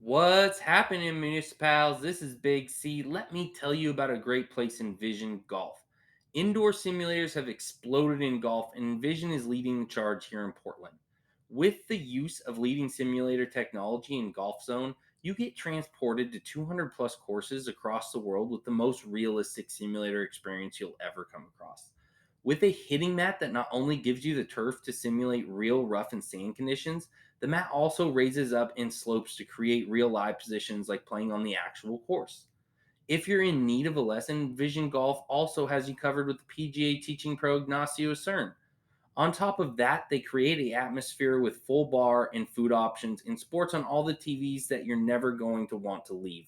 What's happening, MuniciPals? This is Big C. Let me tell you about a great place in Vision Golf. Indoor simulators have exploded in golf, and Vision is leading the charge here in Portland. With the use of leading simulator technology in Golf Zone, you get transported to 200 plus courses across the world with the most realistic simulator experience you'll ever come across. With a hitting mat that not only gives you the turf to simulate real rough and sand conditions, the mat also raises up and slopes to create real live positions like playing on the actual course. If you're in need of a lesson, Vision Golf also has you covered with the PGA teaching pro Ignacio Cern. On top of that, they create an atmosphere with full bar and food options and sports on all the TVs that you're never going to want to leave.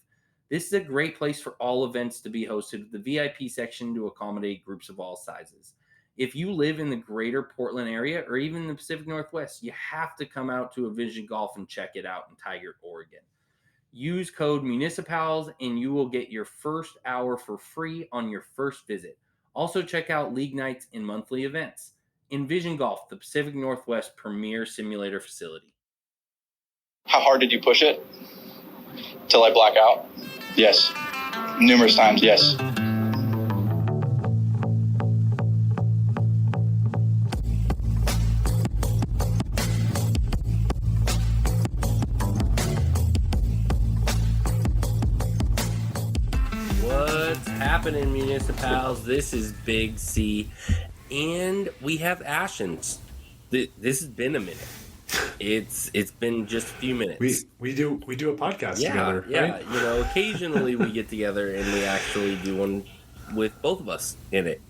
This is a great place for all events to be hosted with the VIP section to accommodate groups of all sizes. If you live in the greater Portland area or even the Pacific Northwest, you have to come out to a Vision Golf and check it out in Tigard, Oregon. Use code MUNICIPALS and you will get your first hour for free on your first visit. Also, check out league nights and monthly events. Envision Golf, the Pacific Northwest premier simulator facility. How hard did you push it? Till I black out? Yes. Numerous times, yes. What's happening, MuniciPals? This is Big C, and we have Ashton. This has been a minute. It's been just a few minutes. We do a podcast together. Yeah, right? Occasionally we get together and we actually do one with both of us in it.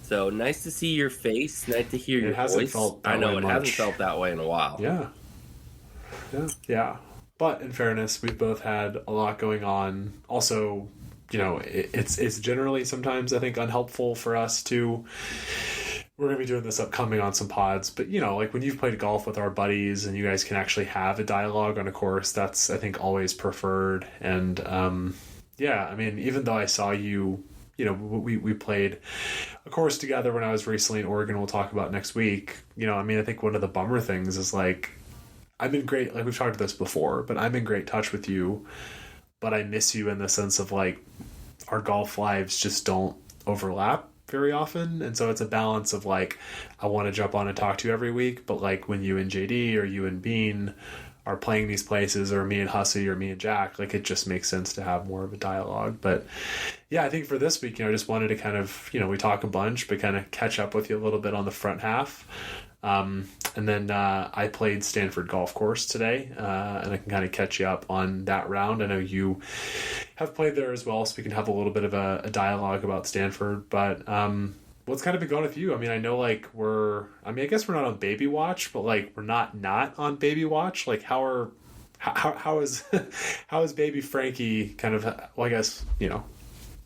So nice to see your face. Nice to hear your voice. I know it hasn't felt that way in a while. Yeah. But in fairness, we've both had a lot going on. Also, it's generally sometimes I think unhelpful for us to. We're going to be doing this upcoming on some pods, but like when you've played golf with our buddies and you guys can actually have a dialogue on a course, that's I think always preferred. And even though I saw you, we played a course together when I was recently in Oregon. We'll talk about next week. I think one of the bummer things is like. I'm in great, like we've talked about this before, but I'm in great touch with you, but I miss you in the sense of like our golf lives just don't overlap very often. And so it's a balance of like, I want to jump on and talk to you every week, but like when you and JD or you and Bean are playing these places or me and Hussey or me and Jack, like it just makes sense to have more of a dialogue. But yeah, I think for this week, I just wanted to kind of, we talk a bunch, but kind of catch up with you a little bit on the front half. And then I played Stanford Golf Course today, and I can kind of catch you up on that round. I know you have played there as well, so we can have a little bit of a dialogue about Stanford. But what's kind of been going with you? I mean, I know like I guess we're not on baby watch, but like we're not on baby watch. Like how is how is baby Frankie kind of? Well, I guess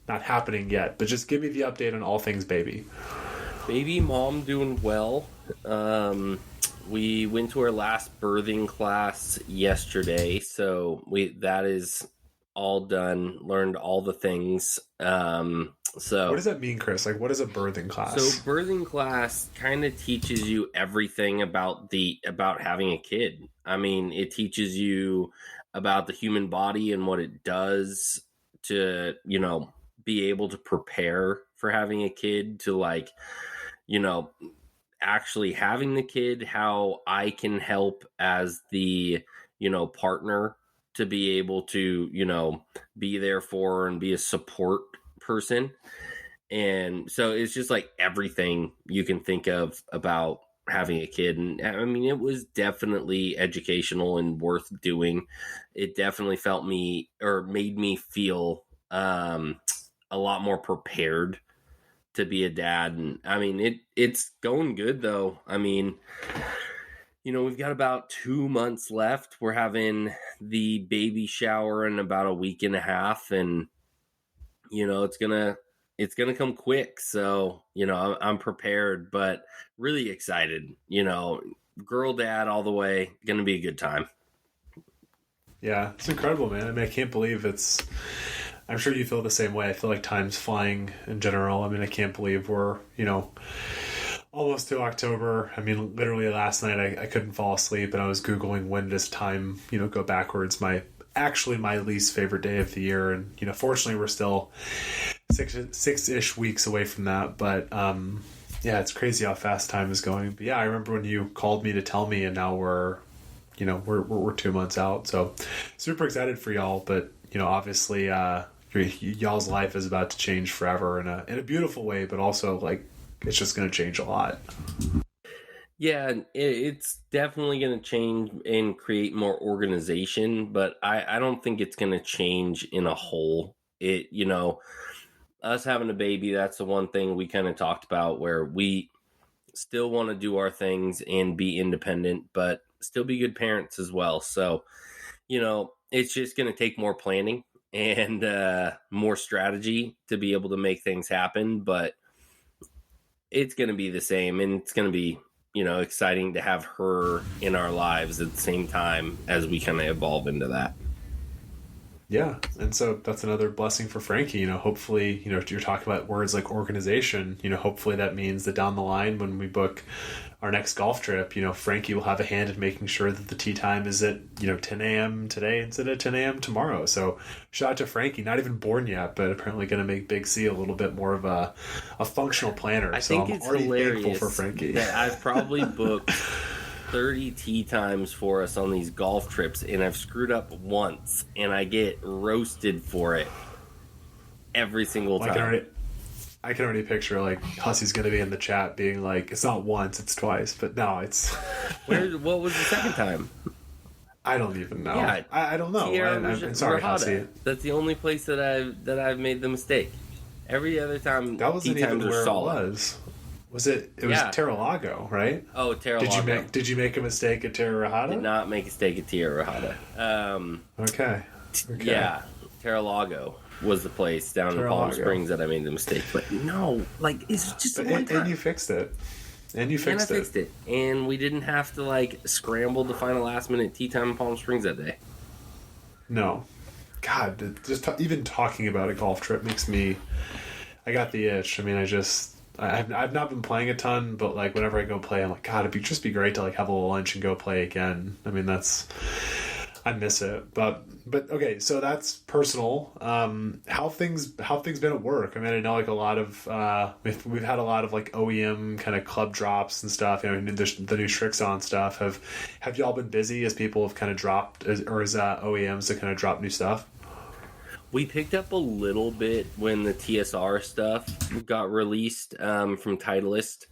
not happening yet, but just give me the update on all things baby. Baby mom doing well. We went to our last birthing class yesterday, so that is all done. Learned all the things. So what does that mean, Chris? Like, what is a birthing class? So birthing class kind of teaches you everything about having a kid. I mean, it teaches you about the human body and what it does to be able to prepare for having a kid, to like actually having the kid, how I can help as the partner to be able to be there for her and be a support person. And so it's just like everything you can think of about having a kid. And I mean, it was definitely educational and worth doing. It definitely made me feel a lot more prepared to be a dad. And I mean, it's going good though. I mean, we've got about 2 months left. We're having the baby shower in about a week and a half, and it's gonna come quick. So I'm prepared, but really excited. Girl dad all the way. Gonna be a good time. Yeah, it's incredible, man. I mean, I can't believe I'm sure you feel the same way. I feel like time's flying in general. I mean, I can't believe we're, almost to October. I mean, literally last night I couldn't fall asleep, and I was Googling when does time, go backwards. My least favorite day of the year, and fortunately we're still six-ish weeks away from that. But yeah, it's crazy how fast time is going. But yeah, I remember when you called me to tell me, and now we're 2 months out. So super excited for y'all. But obviously, y'all's life is about to change forever in a beautiful way, but also like it's just going to change a lot. Yeah, it's definitely going to change and create more organization, but I don't think it's going to change in a whole. Us having a baby, that's the one thing we kind of talked about where we still want to do our things and be independent, but still be good parents as well. So, it's just going to take more planning and more strategy to be able to make things happen, but it's going to be the same, and it's going to be exciting to have her in our lives at the same time as we kind of evolve into that. Yeah, and so that's another blessing for Frankie. Hopefully, you're talking about words like organization. Hopefully that means that down the line when we book our next golf trip, Frankie will have a hand in making sure that the tee time is at 10 a.m. today instead of 10 a.m. tomorrow. So shout out to Frankie, not even born yet, but apparently going to make Big C a little bit more of a functional planner. I think it's hilarious for Frankie that I've probably booked 30 tee times for us on these golf trips, and I've screwed up once, and I get roasted for it every single time. I can already picture like Hussey's going to be in the chat being like, it's not once, it's twice, but no, it's. What was the second time? I don't even know. Yeah, I don't know. I'm sorry, Hussey. That's the only place that I've made the mistake. Every other time, that wasn't even where solid. It was. Was it? It was Terra-Lago, right? Oh, Terra-Lago. Did you make a mistake at Terra-Rahada? Did not make a mistake at Terra-Rahada. Okay. Yeah, Terra-Lago was the place down in Palm Springs that I made the mistake. But no, like it's just one time. And you fixed it. And I fixed it. And we didn't have to like scramble to find a last minute tee time in Palm Springs that day. No. God, even talking about a golf trip makes me. I got the itch. I mean, I've not been playing a ton, but like whenever I go play, I'm like, God, it'd just be great to like have a little lunch and go play again. I mean, I miss it. But okay, so that's personal. How things been at work? I mean, I know like a lot of we've had a lot of like OEM kind of club drops and stuff. The new Strixon stuff. Have y'all been busy as people have kind of dropped, or as OEMs to kind of drop new stuff? We picked up a little bit when the TSR stuff got released from Titleist.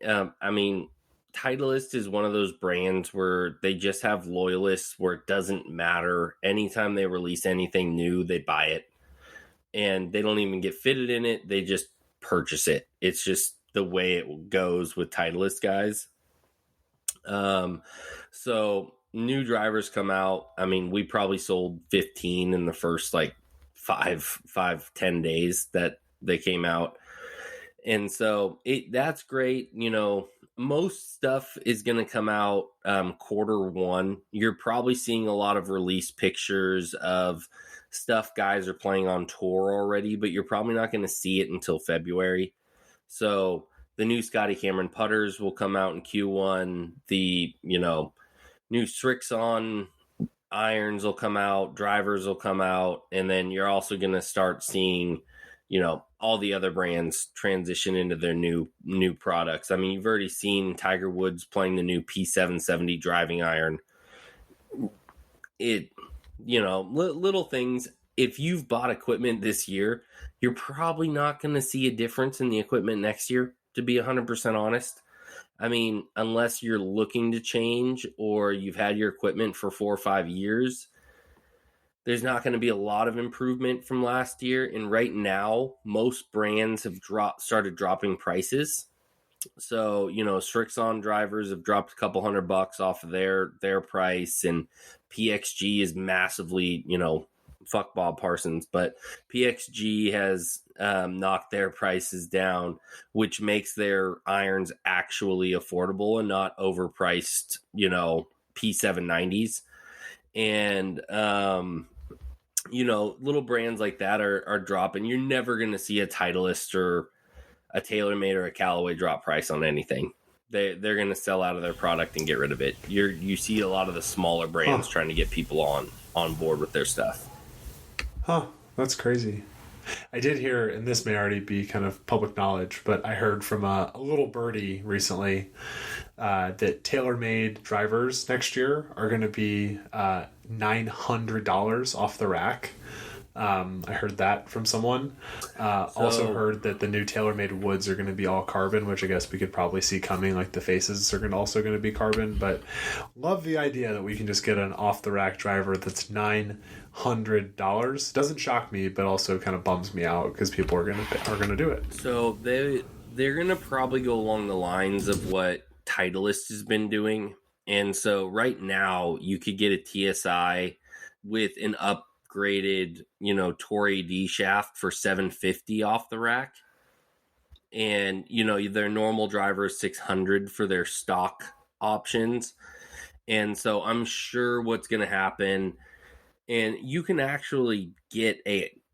I mean, Titleist is one of those brands where they just have loyalists where it doesn't matter. Anytime they release anything new, they buy it. And they don't even get fitted in it. They just purchase it. It's just the way it goes with Titleist guys. So new drivers come out. I mean, we probably sold 15 in the first like 10 days that they came out. And so that's great. Most stuff is going to come out Q1. You're probably seeing a lot of release pictures of stuff guys are playing on tour already, but you're probably not going to see it until February. So the new Scotty Cameron putters will come out in Q1. The, new Strixon irons will come out, drivers will come out, and then you're also going to start seeing, all the other brands transition into their new products. I mean, you've already seen Tiger Woods playing the new P770 driving iron. Little things. If you've bought equipment this year, you're probably not going to see a difference in the equipment next year, to be 100% honest. I mean, unless you're looking to change or you've had your equipment for 4 or 5 years, there's not going to be a lot of improvement from last year. And right now, most brands have started dropping prices. So, Strixon drivers have dropped a couple $100 off of their price, and PXG is massively, fuck Bob Parsons, but PXG has knocked their prices down, which makes their irons actually affordable and not overpriced, P790s. And, little brands like that are dropping. You're never going to see a Titleist or a TaylorMade or a Callaway drop price on anything. They're going to sell out of their product and get rid of it. You see a lot of the smaller brands trying to get people on board with their stuff. Huh, that's crazy. I did hear, and this may already be kind of public knowledge, but I heard from a little birdie recently that TaylorMade drivers next year are going to be $900 off the rack. I heard that from someone. Also heard that the new TaylorMade woods are going to be all carbon, which I guess we could probably see coming. Like the faces are also going to be carbon. But love the idea that we can just get an off the rack driver that's $900. Doesn't shock me, but also kind of bums me out because people are gonna do it. So they're going to probably go along the lines of what Titleist has been doing. And so right now you could get a TSI with an upgraded, Tour AD shaft for $750 off the rack. And, their normal driver is $600 for their stock options. And so I'm sure what's going to happen, and you can actually get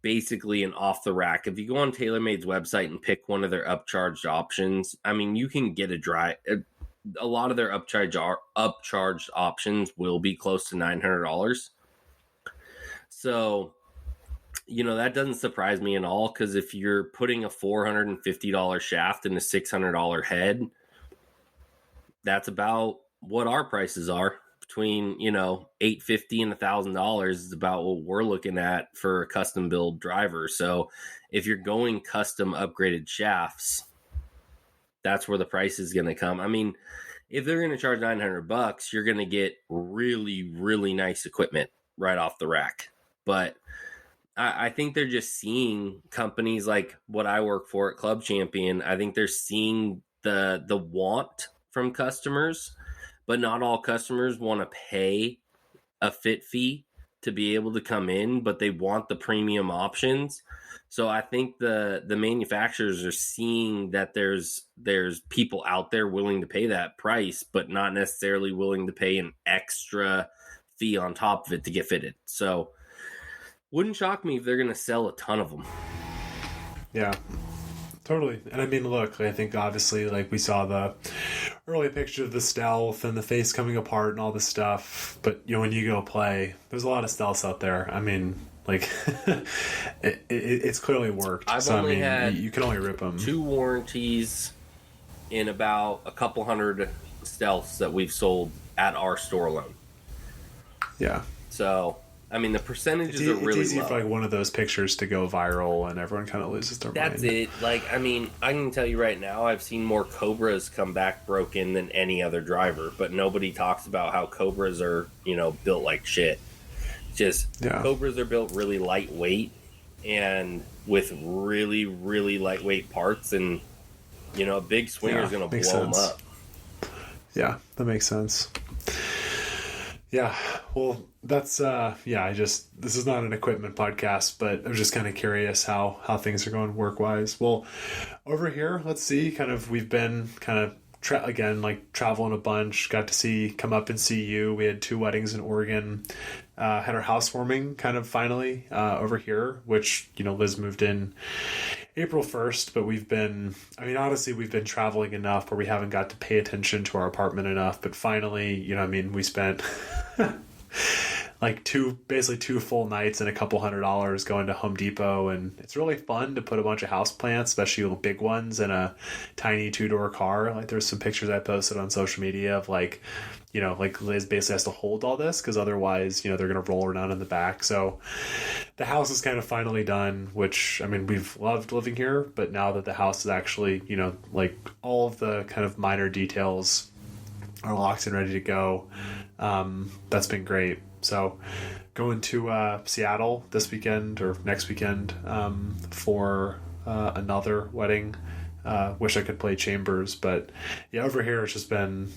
basically an off the rack. If you go on TaylorMade's website and pick one of their upcharged options, I mean, you can get a lot of their upcharged options will be close to $900. So, that doesn't surprise me at all, because if you're putting a $450 shaft in a $600 head, that's about what our prices are. Between, $850 and $1,000 is about what we're looking at for a custom build driver. So if you're going custom upgraded shafts, that's where the price is going to come. I mean, if they're going to charge $900, you're going to get really, really nice equipment right off the rack. But I think they're just seeing companies like what I work for at Club Champion. I think they're seeing the want from customers, but not all customers want to pay a fit fee to be able to come in, but they want the premium options. So I think the manufacturers are seeing that there's people out there willing to pay that price, but not necessarily willing to pay an extra fee on top of it to get fitted. So wouldn't shock me if they're going to sell a ton of them. Yeah, totally. And I mean, look, I think obviously, like, we saw the early picture of the stealth and the face coming apart and all this stuff. But, when you go play, there's a lot of stealths out there. I mean, like, it's clearly worked. I've only had you can only rip them. 2 warranties in about a couple hundred stealths that we've sold at our store alone. Yeah. So, I mean, the percentages are really low. It's easy for, like, one of those pictures to go viral and everyone kind of loses their mind. That's it. Like, I mean, I can tell you right now, I've seen more Cobras come back broken than any other driver, but nobody talks about how Cobras are, built like shit. Cobras are built really lightweight and with really, really lightweight parts, and, a big swinger is going to blow them up. Yeah, that makes sense. Yeah, well, that's, this is not an equipment podcast, but I'm just kind of curious how things are going work-wise. Well, over here, let's see, we've been traveling a bunch, got to come up and see you. We had 2 weddings in Oregon, had our housewarming finally over here, which, Liz moved in April 1st, but we've been traveling enough where we haven't got to pay attention to our apartment enough, but finally, we spent like 2 full nights and a couple $100 going to Home Depot, and it's really fun to put a bunch of house plants, especially big ones, in a tiny 2-door car. Like, there's some pictures I posted on social media of like Liz basically has to hold all this because otherwise, they're going to roll around in the back. So the house is kind of finally done, which, I mean, we've loved living here, but now that the house is actually, like, all of the kind of minor details are locked and ready to go, that's been great. So going to Seattle this weekend or next weekend for another wedding. Wish I could play chambers, but yeah, over here it's just been,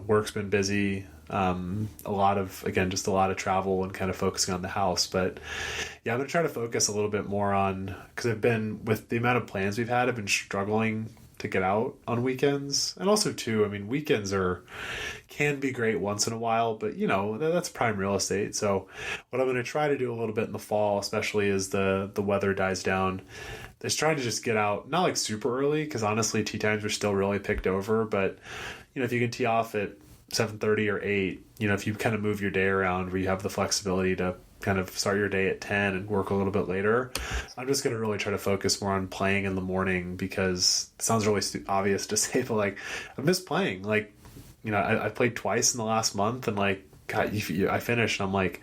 work's been busy. A lot of travel and kind of focusing on the house. But yeah, I'm going to try to focus a little bit more on, because I've been, with the amount of plans we've had, I've been struggling to get out on weekends. And also too, I mean, weekends can be great once in a while, but that's prime real estate. So what I'm going to try to do a little bit in the fall, especially as the weather dies down, is trying to just get out, not like super early, because honestly tee times are still really picked over, but if you can tee off at 7:30 or 8, if you kind of move your day around where you have the flexibility to kind of start your day at 10 and work a little bit later, I'm just going to really try to focus more on playing in the morning, because it sounds really obvious to say, but like I miss playing. Like, I played twice in the last month, and like, God, I finished and I'm like,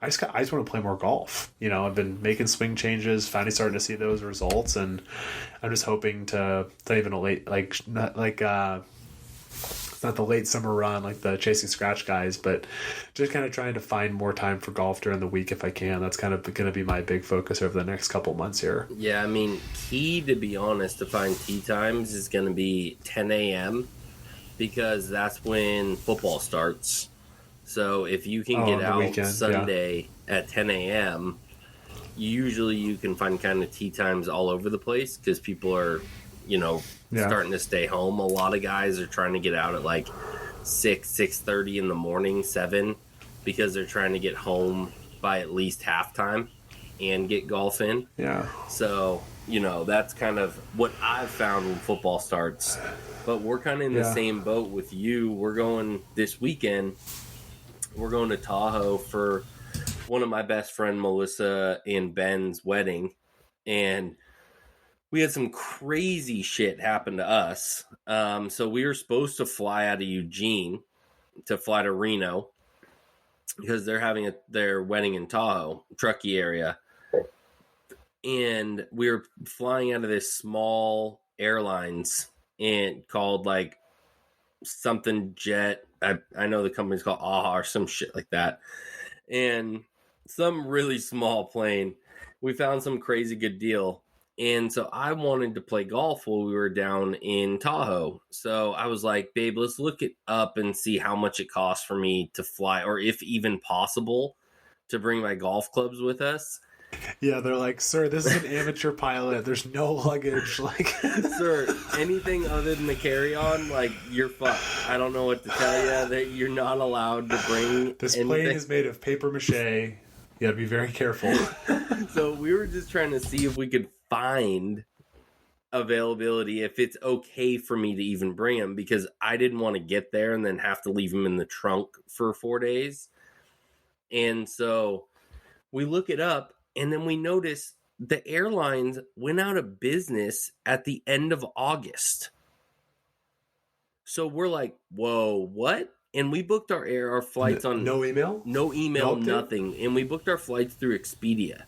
I just want to play more golf. I've been making swing changes, finally starting to see those results, and I'm just hoping to not even a late, like, not like, it's not the late summer run like the Chasing Scratch guys, but just kind of trying to find more time for golf during the week if I can. That's kind of going to be my big focus over the next couple months here. Yeah, I mean, key, to be honest, to find tee times is going to be 10 a.m. because that's when football starts. So if you can get out weekend, Sunday at 10 a.m., usually you can find kind of tee times all over the place because people are, starting to stay home. A lot of guys are trying to get out at like 6:30 in the morning, 7, because they're trying to get home by at least halftime and get golf in. Yeah. So, that's kind of what I've found when football starts. But we're kind of in the same boat with you. We're going this weekend. We're going to Tahoe for one of my best friend Melissa and Ben's wedding, and we had some crazy shit happen to us. So we were supposed to fly out of Eugene to fly to Reno because they're having their wedding in Tahoe, Truckee area, and we were flying out of this small airlines and called like something Jet. I know the company's called AHA or some shit like that. And some really small plane. We found some crazy good deal. And so I wanted to play golf while we were down in Tahoe. So I was like, babe, let's look it up and see how much it costs for me to fly, or if even possible, to bring my golf clubs with us. Yeah, they're like, sir, this is an amateur pilot. There's no luggage. Like, sir, anything other than the carry-on, like, you're fucked. I don't know what to tell you. That you're not allowed to bring this anything. Plane is made of paper mache. You gotta be very careful. So we were just trying to see if we could find availability, if it's okay for me to even bring them, because I didn't want to get there and then have to leave them in the trunk for 4 days. And so we look it up, and then we notice the airlines went out of business at the end of August. So we're like, whoa, what? And we booked our flights on... No email? No email, nothing. And we booked our flights through Expedia.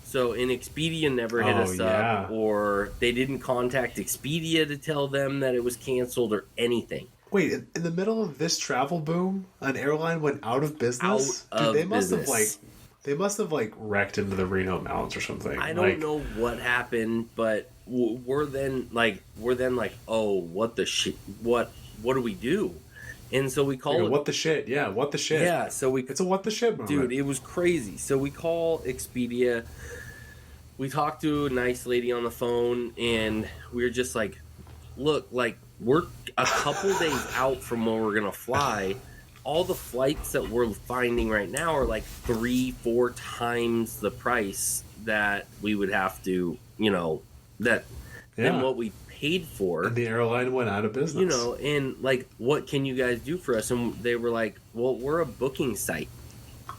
So, and Expedia never hit us up, or they didn't contact Expedia to tell them that it was canceled or anything. Wait, in the middle of this travel boom, an airline went out of business? They must have wrecked into the Reno Mountains or something. I don't know what happened, but we're then like, oh, what the shit? What do we do? And so we call it... What the shit? Yeah, what the shit? Yeah, so it's a what the shit moment. Dude, it was crazy. So we call Expedia. We talked to a nice lady on the phone, and we were just like, look, like, we're a couple days out from where we're going to fly. All the flights that we're finding right now are like 3-4 times the price that we would have to, than what we paid for. And the airline went out of business. And like, what can you guys do for us? And they were like, well, we're a booking site.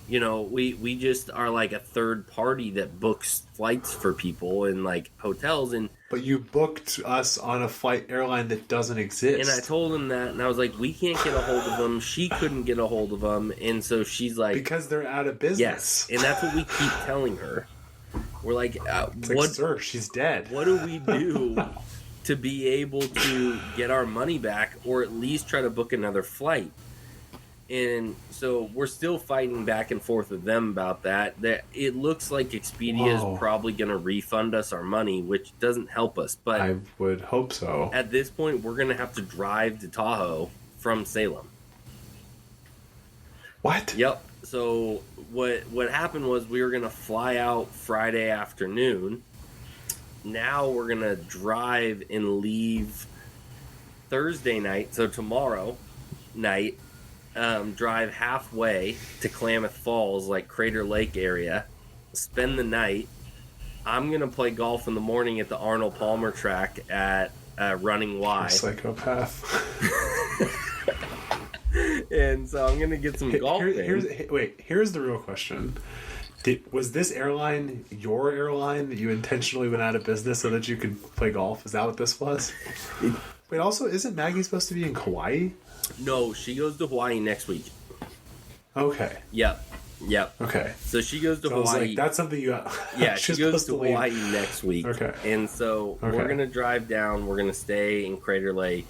We just are like a third party that books flights for people and like hotels. But you booked us on a flight airline that doesn't exist. And I told him that, and I was like, we can't get a hold of them. She couldn't get a hold of them. And so she's like... Because they're out of business. Yes. And that's what we keep telling her. We're like, sir, she's dead. What do we do to be able to get our money back, or at least try to book another flight? And so we're still fighting back and forth with them about that. It looks like Expedia is probably going to refund us our money, which doesn't help us. But I would hope so. At this point, we're going to have to drive to Tahoe from Salem. What? Yep. So what happened was we were going to fly out Friday afternoon, now we're going to drive and leave Thursday night, so tomorrow night, drive halfway to Klamath Falls, like Crater Lake area, spend the night. I'm going to play golf in the morning at the Arnold Palmer track at Running Y. You're a psychopath. And so I'm going to get some golf in. Here's the real question. Was this airline your airline that you intentionally went out of business so that you could play golf? Is that what this was? Wait, also, isn't Maggie supposed to be in Kauai? No, she goes to Hawaii next week. Okay. Yep. Okay. So she goes to So I was Hawaii. like, that's something you got. Yeah, she goes to leave. Hawaii next week. Okay. And so we're going to drive down. We're going to stay in Crater Lake.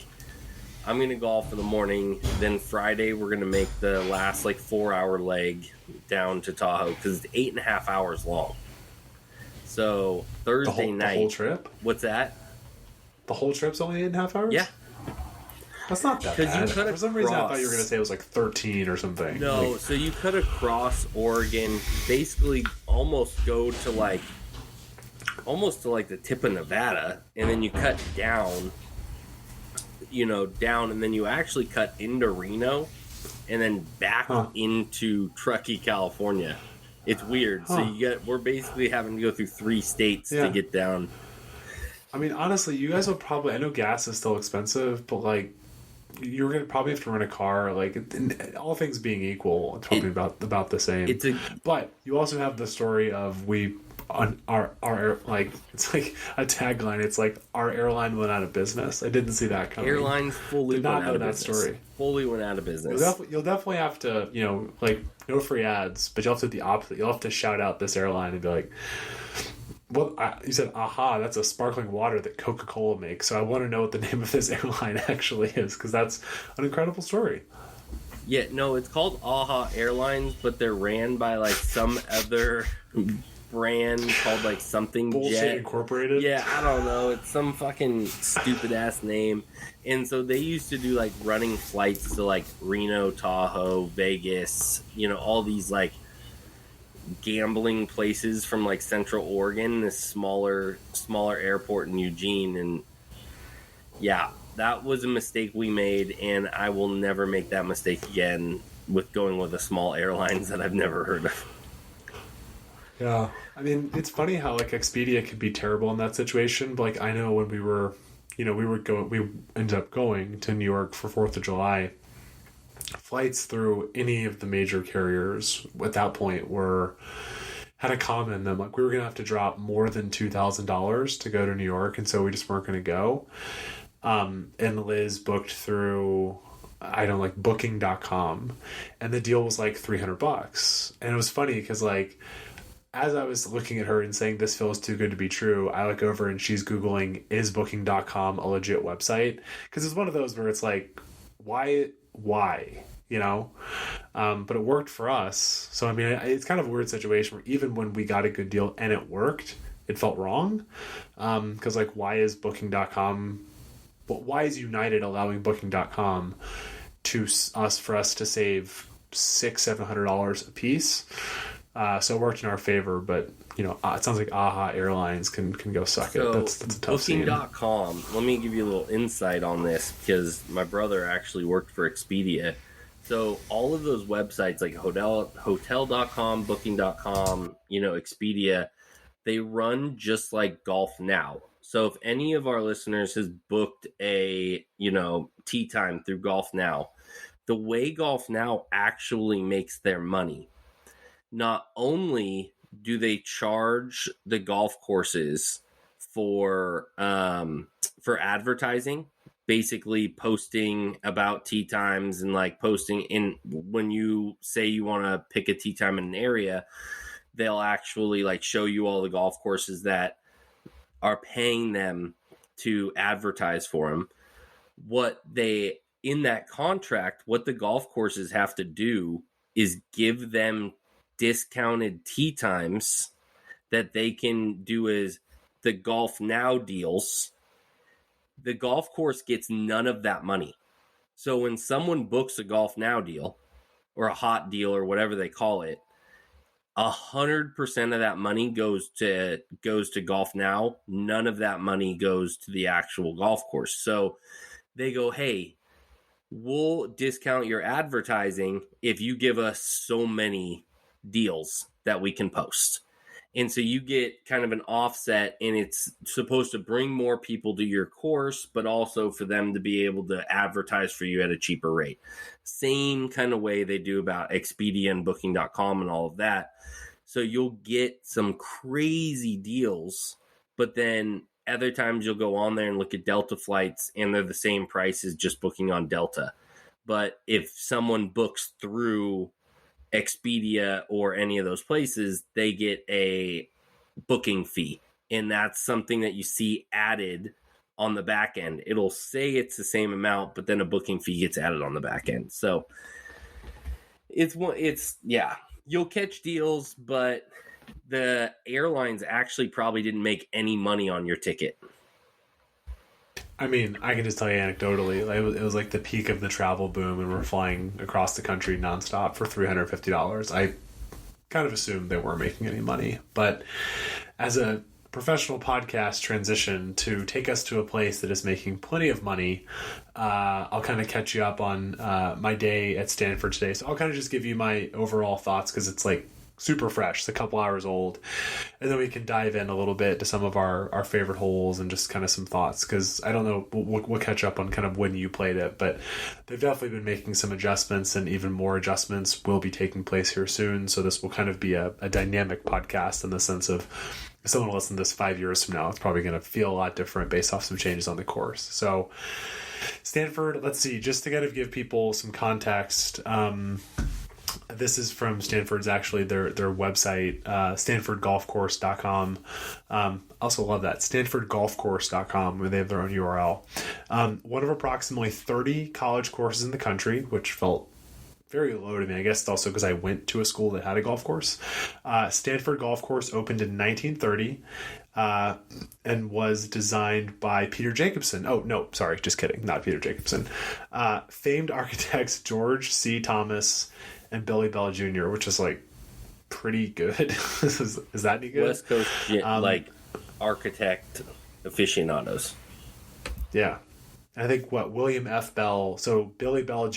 I'm going to golf in the morning. Then Friday, we're going to make the last 4-hour leg down to Tahoe because it's 8.5 hours long. So Thursday night. The whole trip? What's that? The whole trip's only 8.5 hours? Yeah. That's not that bad. For some reason, I thought you were going to say it was 13 or something. No, so you cut across Oregon, basically almost go to the tip of Nevada, and then you cut down, and then you actually cut into Reno, and then back into Truckee, California. It's weird. So we're basically having to go through 3 states to get down. I mean, honestly, you guys will probably. I know gas is still expensive, but you're gonna probably have to rent a car. All things being equal, it's probably about the same. But you also have the story of it's like a tagline. It's like our airline went out of business. I didn't see that coming. Airlines fully did not went know out of that business. story. Fully went out of business. You'll definitely have to, no free ads, but you'll have to do the opposite. You'll have to shout out this airline and be like, well, you said, aha, that's a sparkling water that Coca-Cola makes. So I want to know what the name of this airline actually is, because that's an incredible story. Yeah, no, it's called AHA Airlines, but they're ran by some other brand called something Bullshit Jet Incorporated. Yeah, I don't know. It's some fucking stupid ass name. And so they used to do running flights to Reno, Tahoe, Vegas, all these gambling places from Central Oregon, this smaller airport in Eugene. And yeah, that was a mistake we made, and I will never make that mistake again with going with a small airlines that I've never heard of. Yeah, I mean, it's funny how Expedia could be terrible in that situation. But I know when we ended up going to New York for 4th of July. Flights through any of the major carriers at that point had a comment in them. We were going to have to drop more than $2,000 to go to New York, and so we just weren't going to go. And Liz booked through, booking.com, and the deal was $300. And it was funny because as I was looking at her and saying this feels too good to be true, I look over and she's Googling, is booking.com a legit website? Because it's one of those where it's why, but it worked for us. So I mean, it's kind of a weird situation where even when we got a good deal and it worked, it felt wrong. Because why is booking.com, but why is United allowing booking.com for us to save $600-700 a piece? So it worked in our favor, but it sounds like AHA Airlines can go suck it. That's a tough scene. Booking.com, let me give you a little insight on this because my brother actually worked for Expedia. So all of those websites like hotel.com, booking.com, Expedia, they run just like Golf Now. So if any of our listeners has booked a, tee time through Golf Now, the way Golf Now actually makes their money, not only do they charge the golf courses for advertising, basically posting about tee times and posting in when you say you want to pick a tee time in an area, they'll actually show you all the golf courses that are paying them to advertise for them. In that contract, what the golf courses have to do is give them discounted tee times that they can do as the Golf Now deals. The golf course gets none of that money. So when someone books a Golf Now deal or a hot deal or whatever they call it, 100% of that money goes to golf now. None of that money goes to the actual golf course. So they go, hey, we'll discount your advertising if you give us so many deals that we can post. And so you get kind of an offset, and it's supposed to bring more people to your course, but also for them to be able to advertise for you at a cheaper rate. Same kind of way they do about Expedia and Booking.com and all of that. So you'll get some crazy deals, but then other times you'll go on there and look at Delta flights, and they're the same price as just booking on Delta. But if someone books through Expedia or any of those places, they get a booking fee. And that's something that you see added on the back end. It'll say it's the same amount, but then a booking fee gets added on the back end. So yeah, you'll catch deals, but the airlines actually probably didn't make any money on your ticket. I mean, I can just tell you anecdotally, it was like the peak of the travel boom, and we're flying across the country nonstop for $350. I kind of assumed they weren't making any money, but as a professional podcast transition to take us to a place that is making plenty of money, I'll kind of catch you up on my day at Stanford today. So I'll kind of just give you my overall thoughts, because it's like super fresh. It's a couple hours old. And then we can dive in a little bit to some of our favorite holes and just kind of some thoughts, because I don't know, we'll catch up on kind of when you played it, but they've definitely been making some adjustments, and even more adjustments will be taking place here soon. So this will kind of be a dynamic podcast, in the sense of, if someone will listen to this 5 years from now, it's probably going to feel a lot different based off some changes on the course. So Stanford, let's see, just to kind of give people some context, this is from Stanford's, actually, their website, stanfordgolfcourse.com. Also love that, stanfordgolfcourse.com, where they have their own URL. One of approximately 30 college courses in the country, which felt very low to me. I guess also because I went to a school that had a golf course. Stanford Golf Course opened in 1930 and was designed by Peter Jacobson. Oh, no, sorry, just kidding. Not Peter Jacobson. Famed architects George C. Thomas and Billy Bell Jr., which is like pretty good. is that any good? West Coast, like architect aficionados. Yeah. I think William F. Bell. So Billy Bell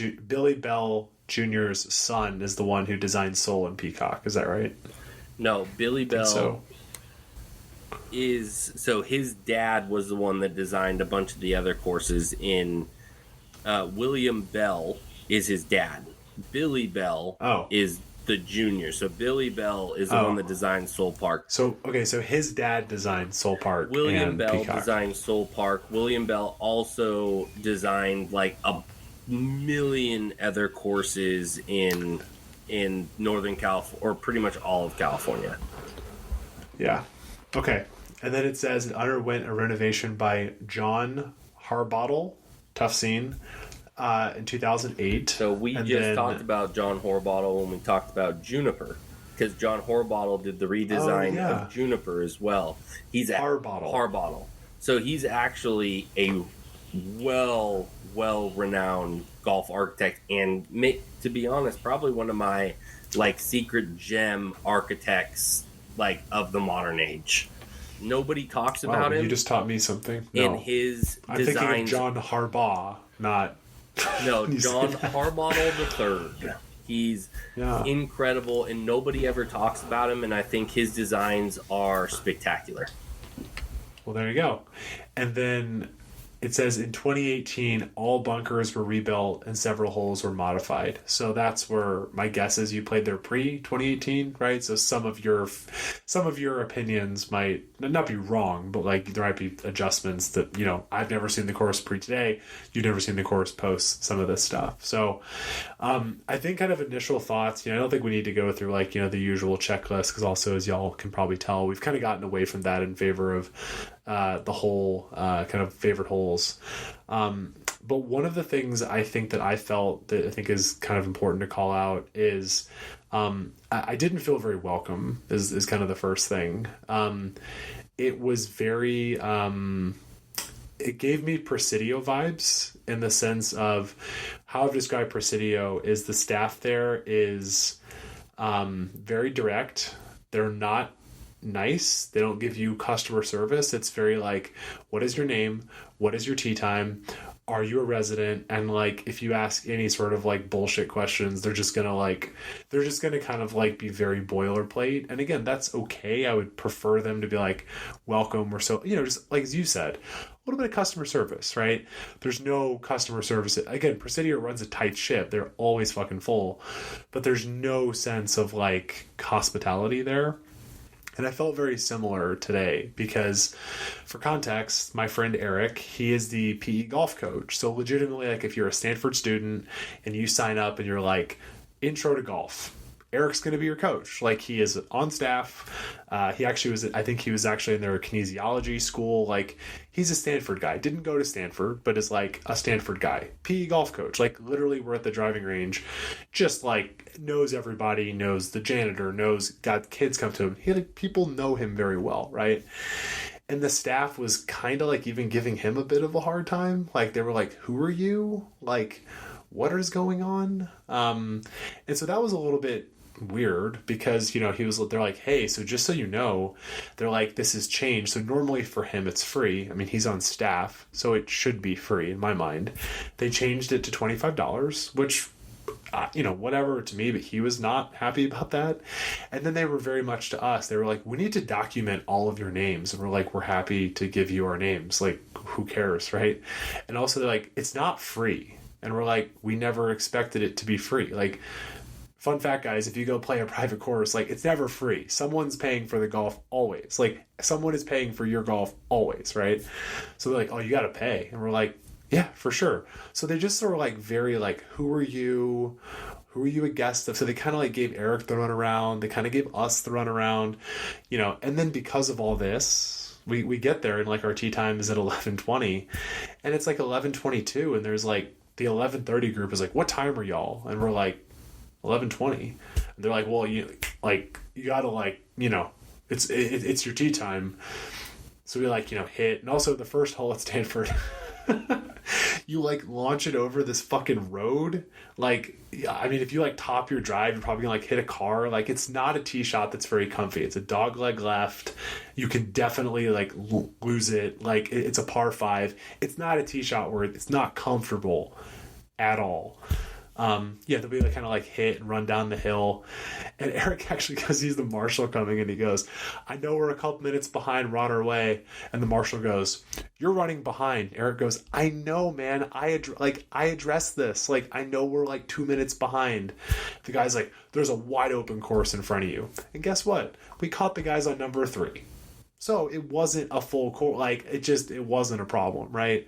Jr.'s son is the one who designed Soul and Peacock. Is that right? No, Billy Bell so his dad was the one that designed a bunch of the other courses in. William Bell is his dad. Billy Bell is the junior. So Billy Bell is the one that designed Soul Park. So his dad designed Soul Park. William Bell Peacock. designed Soul Park. William Bell also designed like a million other courses in Northern California, or pretty much all of California. Yeah. Okay. And then it says it underwent a renovation by John Harbottle. Tough scene. In 2008. So we talked about John Harbottle when we talked about Juniper, because John Harbottle did the redesign of Juniper as well. He's Harbottle. So he's actually a well-renowned golf architect, and to be honest, probably one of my like secret gem architects like of the modern age. Nobody talks about him. You just taught me something. No. In his I'm designs. thinking of John Harbaugh, not. No, John Harbottle III. He's incredible, and nobody ever talks about him, and I think his designs are spectacular. Well, there you go. And then it says in 2018, all bunkers were rebuilt and several holes were modified. So that's where my guess is you played there pre-2018, right? So some of your opinions might not be wrong, but like there might be adjustments that, I've never seen the course pre-today. You've never seen the course post some of this stuff. So I think kind of initial thoughts, I don't think we need to go through like, the usual checklist, because also, as y'all can probably tell, we've kind of gotten away from that in favor of the whole kind of favorite holes. But one of the things I think that I felt that I think is kind of important to call out is I didn't feel very welcome is kind of the first thing. It was very it gave me Presidio vibes, in the sense of how I've described Presidio is the staff there is Very direct. They're not nice. They don't give you customer service. It's very like, what is your name? What is your tee time? Are you a resident? And like, if you ask any sort of like bullshit questions, they're just gonna kind of like be very boilerplate. And again, that's okay. I would prefer them to be like, welcome. We're so, just like as you said, a little bit of customer service, right? There's no customer service. Again, Presidio runs a tight ship. They're always fucking full, but there's no sense of like hospitality there. And I felt very similar today because, for context, my friend Eric, he is the PE golf coach. So legitimately, like if you're a Stanford student and you sign up and you're like, intro to golf, Eric's going to be your coach. Like he is on staff. He actually was, I think he was actually in their kinesiology school. Like he's a Stanford guy. Didn't go to Stanford, but is like a Stanford guy. PE golf coach. Like literally we're at the driving range. Just like knows everybody, knows the janitor, got kids come to him. People know him very well, right? And the staff was kind of like even giving him a bit of a hard time. Like they were like, who are you? Like, what is going on? And so that was a little bit weird because they're like, hey, so just so you know, they're like, this has changed. So normally for him it's free. I mean, he's on staff, so it should be free in my mind. They changed it to $25, which whatever to me, but he was not happy about that. And then they were very much to us, they were like, we need to document all of your names. And we're like, we're happy to give you our names, like who cares, right? And also they're like, it's not free. And we're like, we never expected it to be free. Like, fun fact, guys, if you go play a private course, like it's never free. Someone's paying for the golf always. Like someone is paying for your golf always, right? So they're like, oh, you got to pay. And we're like, yeah, for sure. So they just sort of like very like, who are you? Who are you a guest of? So they kind of like gave Eric the runaround. They kind of gave us the runaround, and then because of all this, we get there and like our tee time is at 11:20 and it's like 11:22 and there's like the 11:30 group is like, what time are y'all? And we're like, 11:20. And they're like, well, you gotta like, it's your tee time. So we like, hit. And also the first hole at Stanford, you like launch it over this fucking road. Like, I mean, if you like top your drive, you're probably gonna like hit a car. Like it's not a tee shot that's very comfy. It's a dog leg left. You can definitely like lose it. Like it's a par 5. It's not a tee shot where it's not comfortable at all. They'll be like kind of like hit and run down the hill. And Eric actually, because he's the marshal coming in, he goes, I know we're a couple minutes behind, we're on our way. And the marshal goes, you're running behind. Eric goes, I know, man. I addressed this. Like, I know we're like 2 minutes behind. The guy's like, there's a wide open course in front of you. And guess what? We caught the guys on number 3. So it wasn't a full course. Like it wasn't a problem, right?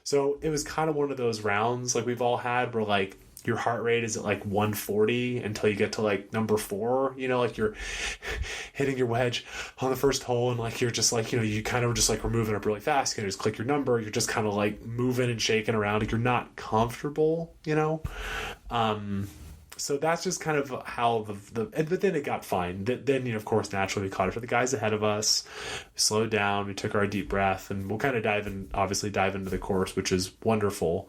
So it was kind of one of those rounds like we've all had where like, your heart rate is at like 140 until you get to like number 4, like you're hitting your wedge on the first hole and like you're just like, you kind of just like we're moving up really fast. You can just click your number. You're just kind of like moving and shaking around. Like you're not comfortable, So that's just kind of how but then it got fine. Then, of course, naturally we caught it for the guys ahead of us. We slowed down. We took our deep breath and we'll kind of dive into the course, which is wonderful.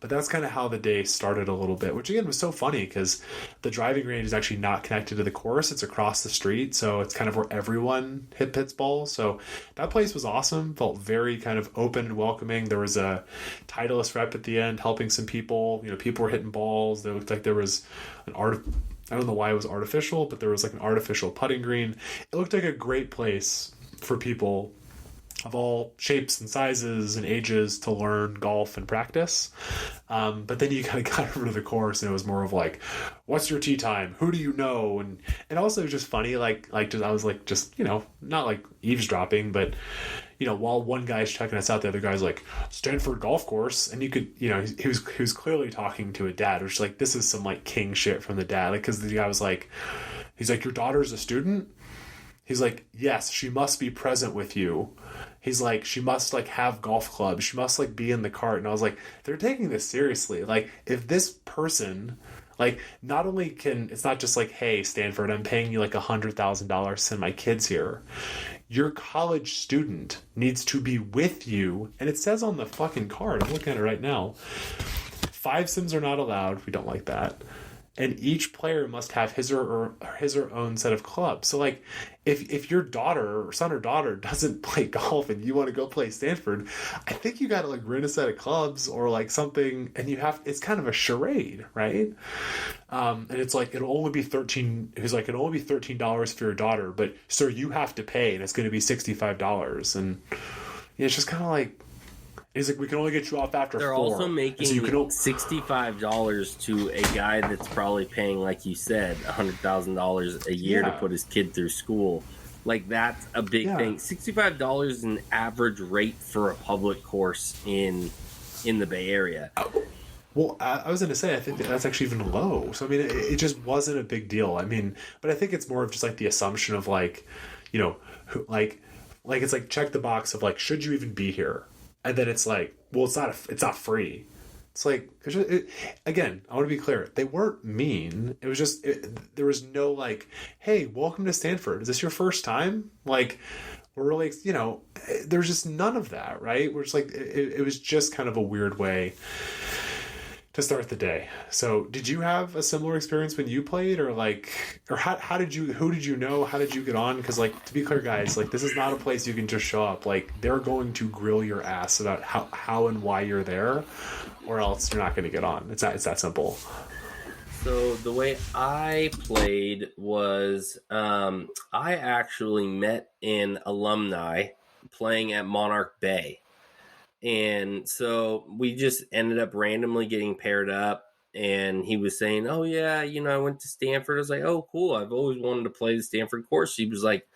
But that's kind of how the day started a little bit, which again was so funny because the driving range is actually not connected to the course. It's across the street. So it's kind of where everyone hits balls. So that place was awesome. Felt very kind of open and welcoming. There was a Titleist rep at the end helping some people. People were hitting balls. There looked like there was I don't know why it was artificial, but there was like an artificial putting green. It looked like a great place for people of all shapes and sizes and ages to learn golf and practice. But then you kind of got over to the course and it was more of like, what's your tee time? Who do you know? And also it was just funny, I was like, just, not like eavesdropping, but while one guy's checking us out, the other guy's like, Stanford Golf Course. And you could, he was clearly talking to a dad, which like, this is some like king shit from the dad. Like, cause the guy was like, he's like, your daughter's a student? He's like, yes, she must be present with you. He's like, she must like have golf clubs. She must like be in the cart. And I was like, they're taking this seriously. Like if this person, like not only it's not just like, hey, Stanford, I'm paying you like $100,000 to send my kids here. Your college student needs to be with you. And it says on the fucking card, I'm looking at it right now, 5 sims are not allowed. We don't like that. and each player must have his or her own set of clubs. So like if your daughter or son or daughter doesn't play golf and you want to go play Stanford, I think you got to like rent a set of clubs or like something, and it's kind of a charade, right? And it's like it'll only be $13 for your daughter, but sir, you have to pay, and it's going to be $65, and it's just kind of like. He's like, we can only get you off after They're 4. also making so you can $65 to a guy that's probably paying, like you said, $100,000 a year to put his kid through school. Like, that's a big thing. $65 is an average rate for a public course in the Bay Area. Well, I was going to say, I think that's actually even low. So, I mean, it just wasn't a big deal. I mean, but I think it's more of just like the assumption of like, you know, like it's like check the box of like, should you even be here? And then it's like, well, it's not free. It's like, again, I want to be clear. They weren't mean. It was just, there was no like, hey, welcome to Stanford. Is this your first time? Like, we're really, you know, there's just none of that, right? We're just like, it was just kind of a weird way to start the day. So did you have a similar experience when you played, or who did you know? How did you get on? Because like, to be clear, guys, like this is not a place you can just show up. Like they're going to grill your ass about how and why you're there, or else you're not going to get on. It's that simple. So the way I played was I actually met an alumni playing at Monarch Bay. And so we just ended up randomly getting paired up, and he was saying, oh yeah, you know, I went to Stanford. I was like, oh cool, I've always wanted to play the Stanford course. He was like,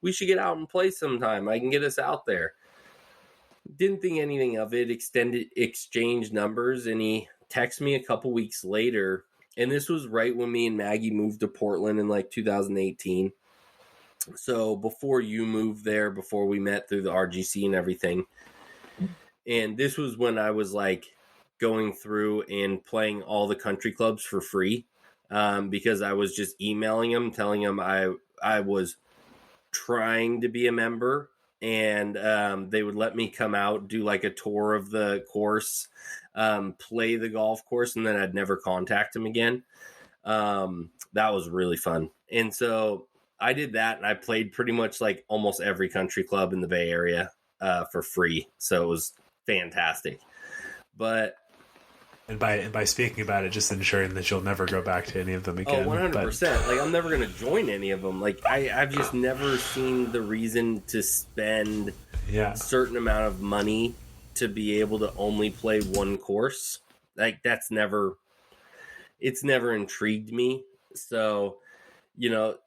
we should get out and play sometime. I can get us out there. Didn't think anything of it, exchanged numbers, and he texted me a couple weeks later, and this was right when me and Maggie moved to Portland in like 2018. So before you moved there, before we met through the RGC and everything. And this was when I was like going through and playing all the country clubs for free, because I was just emailing them, telling them I was trying to be a member, and they would let me come out, do like a tour of the course, play the golf course, and then I'd never contact them again. That was really fun. And so I did that, and I played pretty much like almost every country club in the Bay Area for free. So it was fantastic. But and by speaking about it, just ensuring that you'll never go back to any of them again. 100%. Like I'm never going to join any of them. Like I've just never seen the reason to spend a certain amount of money to be able to only play one course. Like it's never intrigued me. So, you know,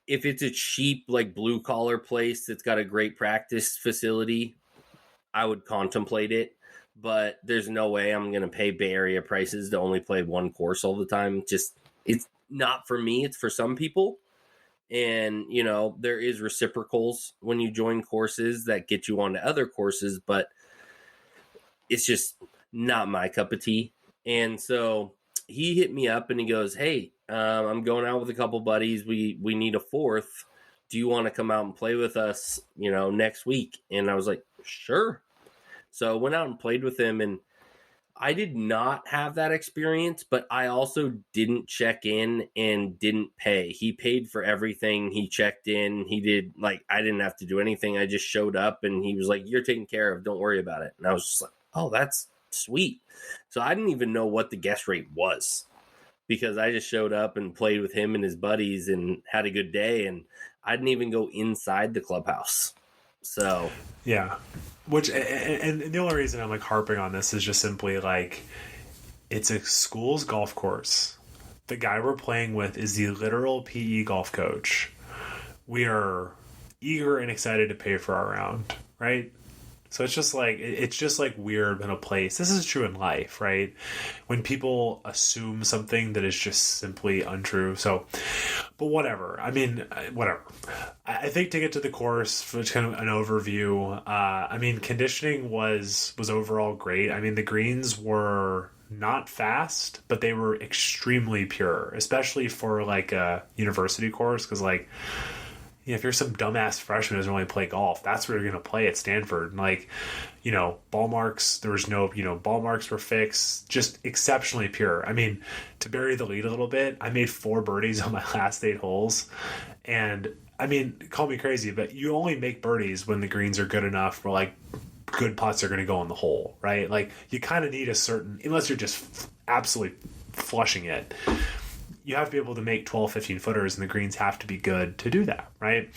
if it's a cheap like blue collar place that's got a great practice facility, I would contemplate it, but there's no way I'm going to pay Bay Area prices to only play one course all the time. Just, it's not for me. It's for some people. And, you know, there is reciprocals when you join courses that get you onto other courses, but it's just not my cup of tea. And so he hit me up and he goes, hey, I'm going out with a couple buddies. We need a fourth. Do you want to come out and play with us, you know, next week? And I was like, sure. So I went out and played with him, and I did not have that experience, but I also didn't check in and didn't pay. He paid for everything. He checked in. He did, like, I didn't have to do anything. I just showed up, and he was like, you're taken care of. Don't worry about it. And I was just like, oh, that's sweet. So I didn't even know what the guest rate was, because I just showed up and played with him and his buddies and had a good day, and I didn't even go inside the clubhouse. So yeah, which and the only reason I'm like harping on this is just simply like it's a school's golf course. The guy we're playing with is the literal PE golf coach. We are eager and excited to pay for our round, right? So it's just like weird in a place. This is true in life, right? When people assume something that is just simply untrue. So, but whatever. I mean, whatever. I think to get to the course, for kind of an overview, I mean, conditioning was overall great. I mean, the greens were not fast, but they were extremely pure, especially for like a university course. Cause like, if you're some dumbass freshman who doesn't really play golf, that's where you're going to play at Stanford. And like, ball marks, there was no, ball marks were fixed, just exceptionally pure. I mean, to bury the lead a little bit, I made 4 birdies on my last 8 holes. And I mean, call me crazy, but you only make birdies when the greens are good enough where like good putts are going to go in the hole, right? Like you kind of need a certain, unless you're just absolutely flushing it, you have to be able to make 12, 15 footers, and the greens have to be good to do that, right?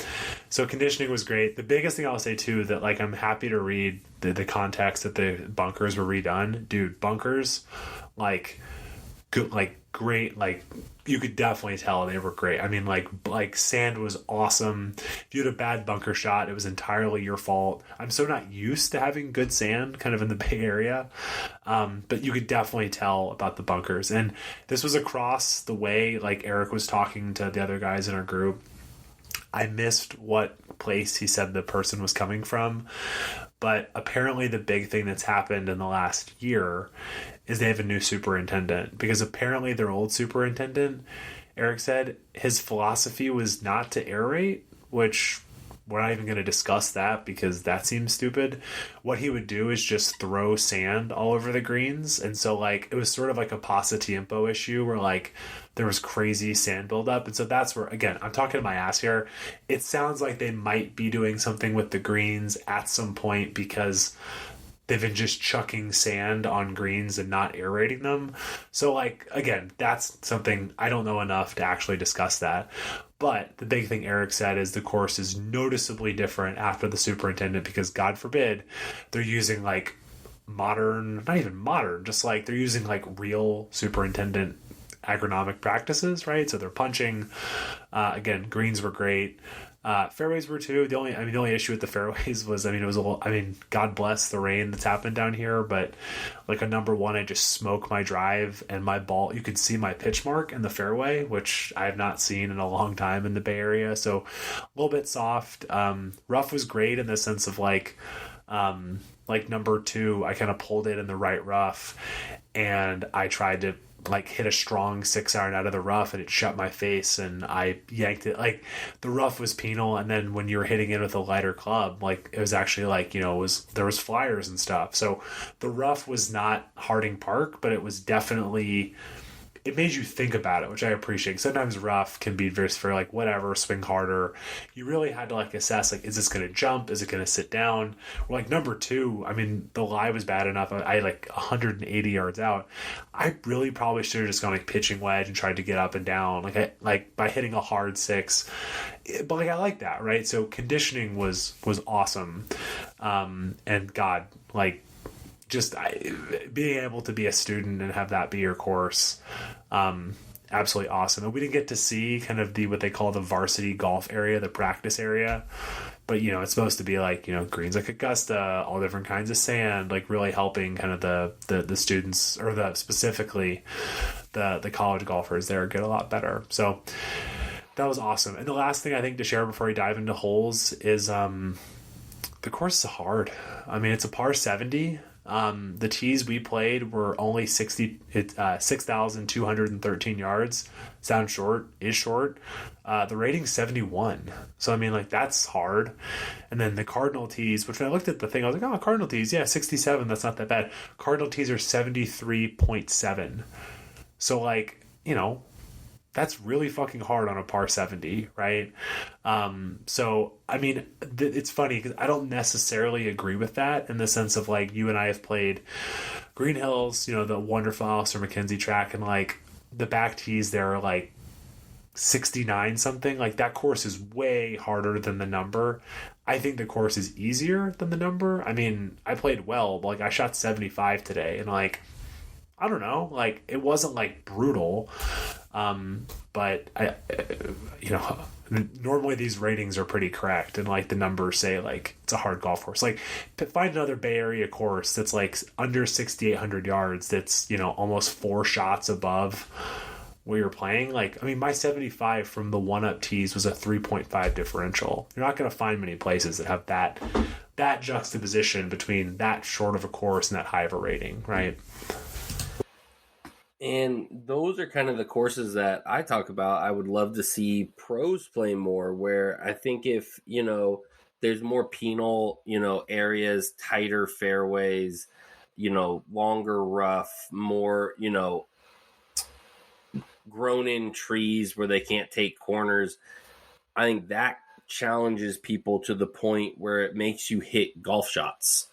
So conditioning was great. The biggest thing I'll say too, that like I'm happy to read the context that the bunkers were redone. Dude, bunkers, like good, like great, like you could definitely tell they were great. I mean, like sand was awesome. If you had a bad bunker shot, it was entirely your fault. I'm so not used to having good sand kind of in the Bay Area. But you could definitely tell about the bunkers. And this was across the way, like Eric was talking to the other guys in our group. I missed what place he said the person was coming from. But apparently the big thing that's happened in the last year is they have a new superintendent, because apparently their old superintendent, Eric said, his philosophy was not to aerate, which we're not even going to discuss that because that seems stupid. What he would do is just throw sand all over the greens. And so like it was sort of like a passa tiempo issue where like there was crazy sand buildup. And so that's where, again, I'm talking to my ass here. It sounds like they might be doing something with the greens at some point because they've been just chucking sand on greens and not aerating them. So like, again, that's something I don't know enough to actually discuss that. But the big thing Eric said is the course is noticeably different after the superintendent, because God forbid they're using like modern, not even modern, just like they're using like real superintendent agronomic practices, right? So they're punching, again, greens were great. Fairways were too. The only issue with the fairways was, it was a little, God bless the rain that's happened down here, but like a number one, I just smoked my drive and my ball, you could see my pitch mark in the fairway, which I have not seen in a long time in the Bay Area. So a little bit soft. Rough was great in the sense of like number two, I kind of pulled it in the right rough and I tried to like hit a strong 6-iron out of the rough and it shut my face and I yanked it. Like the rough was penal, and then when you were hitting it with a lighter club, like it was actually like, there was flyers and stuff. So the rough was not Harding Park, but it was definitely, it made you think about it, which I appreciate. Sometimes rough can be very like whatever, swing harder. You really had to like assess, like, is this going to jump? Is it going to sit down? Or like number two, the lie was bad enough. I had like 180 yards out. I really probably should have just gone like pitching wedge and tried to get up and down, like by hitting a hard 6. But like I like that, right? So conditioning was awesome, and God, like, just being able to be a student and have that be your course, absolutely awesome. And we didn't get to see kind of what they call the varsity golf area, the practice area, but it's supposed to be like greens like Augusta, all different kinds of sand, like really helping kind of the students, or specifically the college golfers there get a lot better. So that was awesome. And the last thing I think to share before we dive into holes is the course is hard. It's a par 70. The tees we played were only 6,213 yards. Sounds short, is short. The rating's 71. So, that's hard. And then the Cardinal tees, which when I looked at the thing, I was like, oh, Cardinal tees, yeah, 67. That's not that bad. Cardinal tees are 73.7. So, that's really fucking hard on a par 70, right? It's funny because I don't necessarily agree with that in the sense of like you and I have played Green Hills, the wonderful Alistair McKenzie track, and like the back tees there are like 69 something. Like that course is way harder than the number. I think the course is easier than the number. I played well, but like I shot 75 today, and like I don't know, like it wasn't like brutal. But I, normally these ratings are pretty correct, and like the numbers say like it's a hard golf course. Like find another Bay Area course that's like under 6,800 yards. That's almost 4 shots above where you're playing. Like my 75 from the 1-up tees was a 3.5 differential. You're not going to find many places that have that juxtaposition between that short of a course and that high of a rating, right? And those are kind of the courses that I talk about. I would love to see pros play more, where I think if, there's more penal, areas, tighter fairways, longer rough, more, grown in trees where they can't take corners. I think that challenges people to the point where it makes you hit golf shots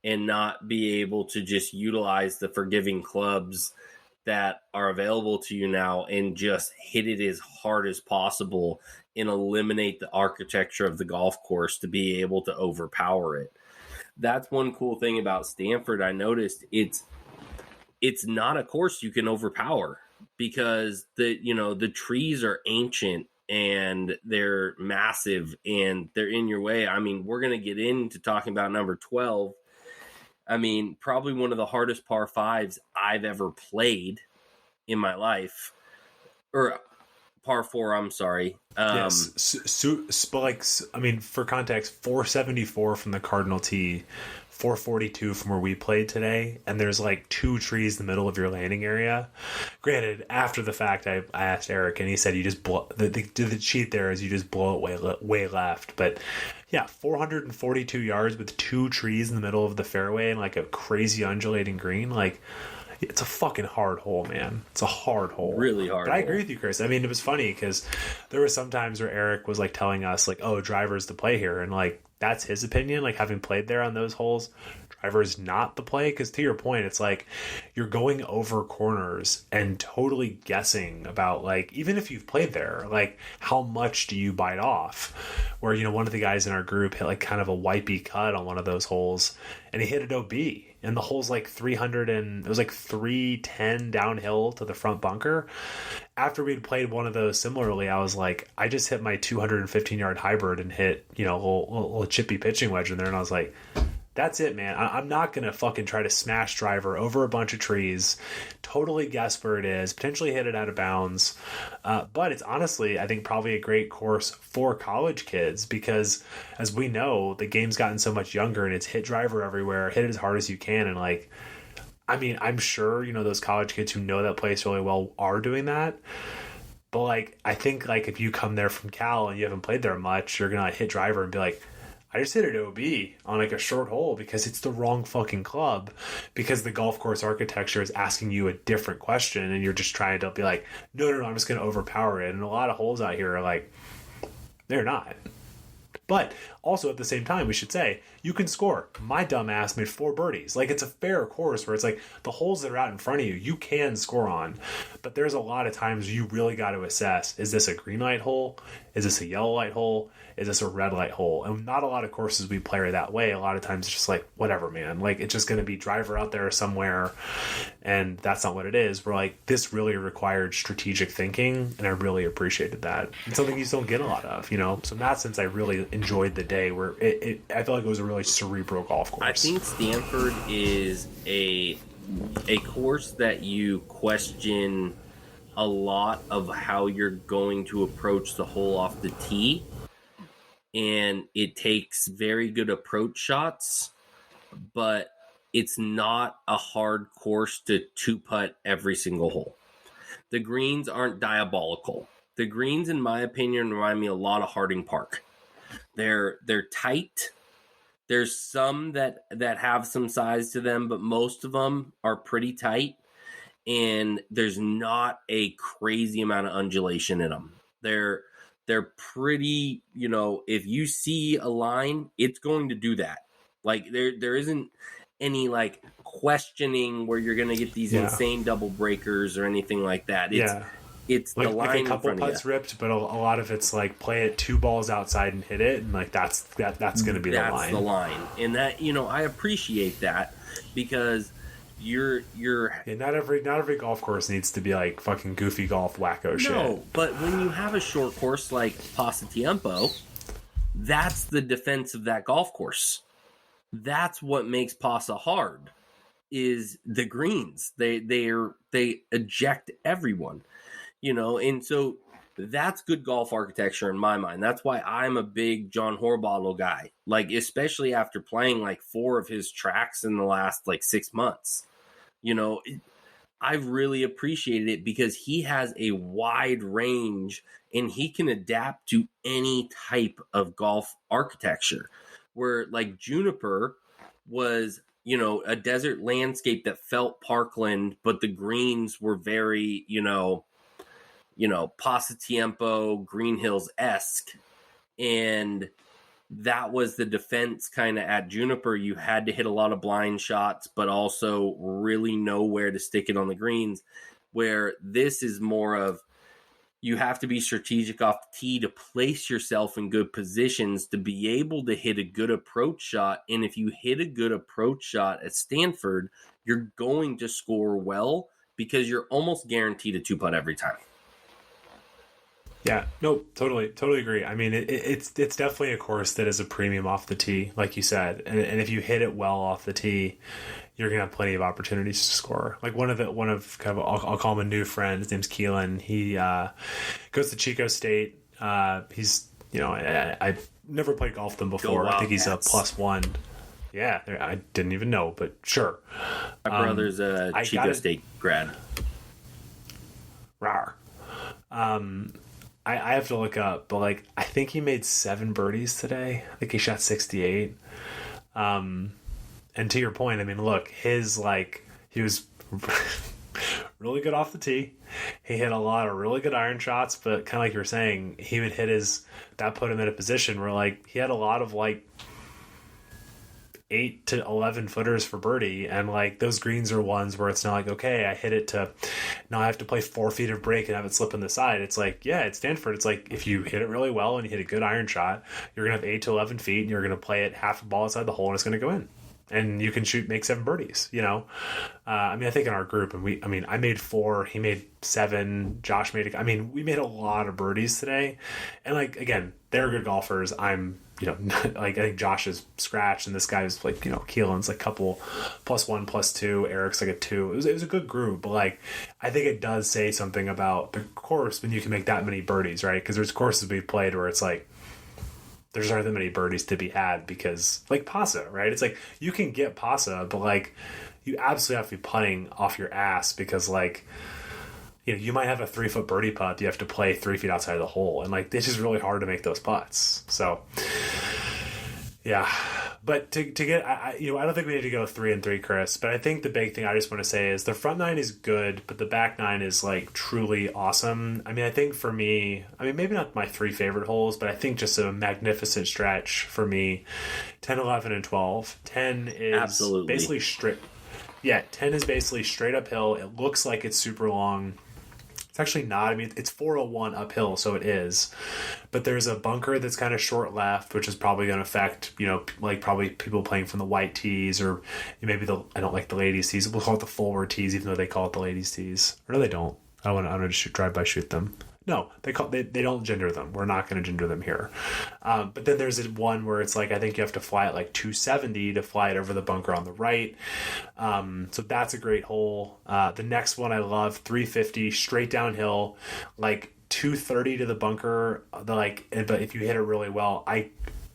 and not be able to just utilize the forgiving clubs that are available to you now and just hit it as hard as possible and eliminate the architecture of the golf course to be able to overpower it. That's one cool thing about Stanford. I noticed it's not a course you can overpower because the trees are ancient and they're massive and they're in your way. I mean, we're going to get into talking about number 12. I mean, probably one of the hardest par fives I've ever played in my life, or par four. I'm sorry. Yes. I mean, for context, 474 from the Cardinal Tee, 442 from where we played today, and there's like 2 trees in the middle of your landing area. Granted, after the fact, I asked Eric, and he said you just blow the cheat there is you just blow it way left, but. Yeah, 442 yards with 2 trees in the middle of the fairway and like a crazy undulating green. Like, it's a fucking hard hole, man. It's a hard hole. Really hard. But I agree with you, Chris. I mean, it was funny because there were some times where Eric was like telling us like, oh, driver's the play here. And like, that's his opinion. Like, having played there on those holes, driver's not the play. Because to your point, it's like you're going over corners and totally guessing about like, even if you've played there, like how much do you bite off? Where, one of the guys in our group hit like kind of a wipey cut on one of those holes and he hit it OB. And the hole's like 300 and it was like 310 downhill to the front bunker. After we'd played one of those similarly, I was like, I just hit my 215 yard hybrid and hit, a little chippy pitching wedge in there. And I was like, that's it, man. I'm not going to fucking try to smash driver over a bunch of trees, totally guess where it is, potentially hit it out of bounds. But it's honestly, I think, probably a great course for college kids because, as we know, the game's gotten so much younger and it's hit driver everywhere, hit it as hard as you can. And, like, I mean, I'm sure, those college kids who know that place really well are doing that. But, like, I think, like, if you come there from Cal and you haven't played there much, you're going to hit driver and be like, I just hit it OB on like a short hole because it's the wrong fucking club because the golf course architecture is asking you a different question and you're just trying to be like, no, I'm just going to overpower it. And a lot of holes out here are like, they're not. But also at the same time, we should say, you can score. My dumb ass made 4 birdies. Like, it's a fair course where it's like the holes that are out in front of you, you can score on. But there's a lot of times you really got to assess, is this a green light hole? Is this a yellow light hole? Is this a red light hole? And not a lot of courses we play that way. A lot of times it's just like, whatever, man. Like, it's just going to be driver out there somewhere. And that's not what it is. We're like, this really required strategic thinking. And I really appreciated that. It's something you just don't get a lot of, So in that sense, I really enjoyed the day where I felt like it was a really cerebral golf course. I think Stanford is a course that you question a lot of how you're going to approach the hole off the tee. And it takes very good approach shots, but it's not a hard course to 2-putt every single hole. The greens aren't diabolical. The greens, in my opinion, remind me a lot of Harding Park. They're tight. There's some that have some size to them, but most of them are pretty tight. And there's not a crazy amount of undulation in them. They're pretty, if you see a line, it's going to do that. Like, there isn't any, like, questioning where you're going to get these insane double breakers or anything like that. It's like, the line, like a couple putts ripped, but a lot of it's like play it 2 balls outside and hit it, and like that's going to be the line. That's the line, and that I appreciate that because you're not every golf course needs to be like fucking goofy golf wacko shit. No, but when you have a short course like Pasatiempo, that's the defense of that golf course. That's what makes Pasa hard. Is the greens. They eject everyone. And so that's good golf architecture in my mind. That's why I'm a big John Harbottle guy. Like, especially after playing like 4 of his tracks in the last like 6 months. I really appreciated it because he has a wide range and he can adapt to any type of golf architecture. Where like Juniper was, a desert landscape that felt parkland, but the greens were very, Pasatiempo, Green Hills esque. And that was the defense kind of at Juniper. You had to hit a lot of blind shots, but also really know where to stick it on the greens. Where this is more of, you have to be strategic off the tee to place yourself in good positions to be able to hit a good approach shot. And if you hit a good approach shot at Stanford, you're going to score well because you're almost guaranteed a 2-putt every time. Yeah, no, totally agree. I mean, it's definitely a course that is a premium off the tee, like you said, and if you hit it well off the tee, you're gonna have plenty of opportunities to score. Like one of kind of I'll call him a new friend. His name's Keelan. He goes to Chico State. He's I've never played golf with him before. I think he's a +1. Yeah, I didn't even know, but sure. My brother's a Chico State grad. Rawr. I have to look up, but like I think he made 7 birdies today. I think he shot 68. And to your point, I mean, look, he was really good off the tee. He hit a lot of really good iron shots, but kind of like you were saying, he would hit that put him in a position where like he had a lot of like 8 to 11 footers for birdie, and like those greens are ones where it's not like, okay, I hit it to now I have to play 4 feet of break and have it slip on the side. It's like, yeah, it's Stanford. It's like if you hit it really well and you hit a good iron shot, you're gonna have 8 to 11 feet and you're gonna play it half a ball inside the hole and it's gonna go in, and you can make 7 birdies. I mean, I think in our group, and I made 4, he made 7, Josh made we made a lot of birdies today, and like again, they're good golfers. I'm like I think Josh is scratched, and this guy's like Keelan's like couple +1 +2, Eric's like a 2. It was a good group, but like I think it does say something about the course when you can make that many birdies, right? Because there's courses we've played where it's like there's not that many birdies to be had because like Pasa, right? It's like you can get Pasa, but like you absolutely have to be putting off your ass because like you might have a 3-foot birdie putt. You have to play 3 feet outside of the hole. And like, it's just really hard to make those putts. So yeah, but to get, I don't think we need to go 3-3, Chris, but I think the big thing I just want to say is the front 9 is good, but the back 9 is like truly awesome. I mean, I think for me, maybe not my 3 favorite holes, but I think just a magnificent stretch for me, 10, 11, and 12. 10 is Absolutely. Basically straight. Yeah, 10 is basically straight uphill. It looks like it's super long. It's actually not. I mean, it's 401 uphill, so it is. But there's a bunker that's kind of short left, which is probably going to affect, like probably people playing from the white tees or maybe I don't like the ladies' tees. We'll call it the forward tees, even though they call it the ladies' tees. Or no, they don't. I don't want to drive-by-shoot them. No, they don't gender them. We're not going to gender them here. But then there's one where it's like I think you have to fly at like 270 to fly it over the bunker on the right. So that's a great hole. The next one I love, 350 straight downhill, like 230 to the bunker. But if you hit it really well, I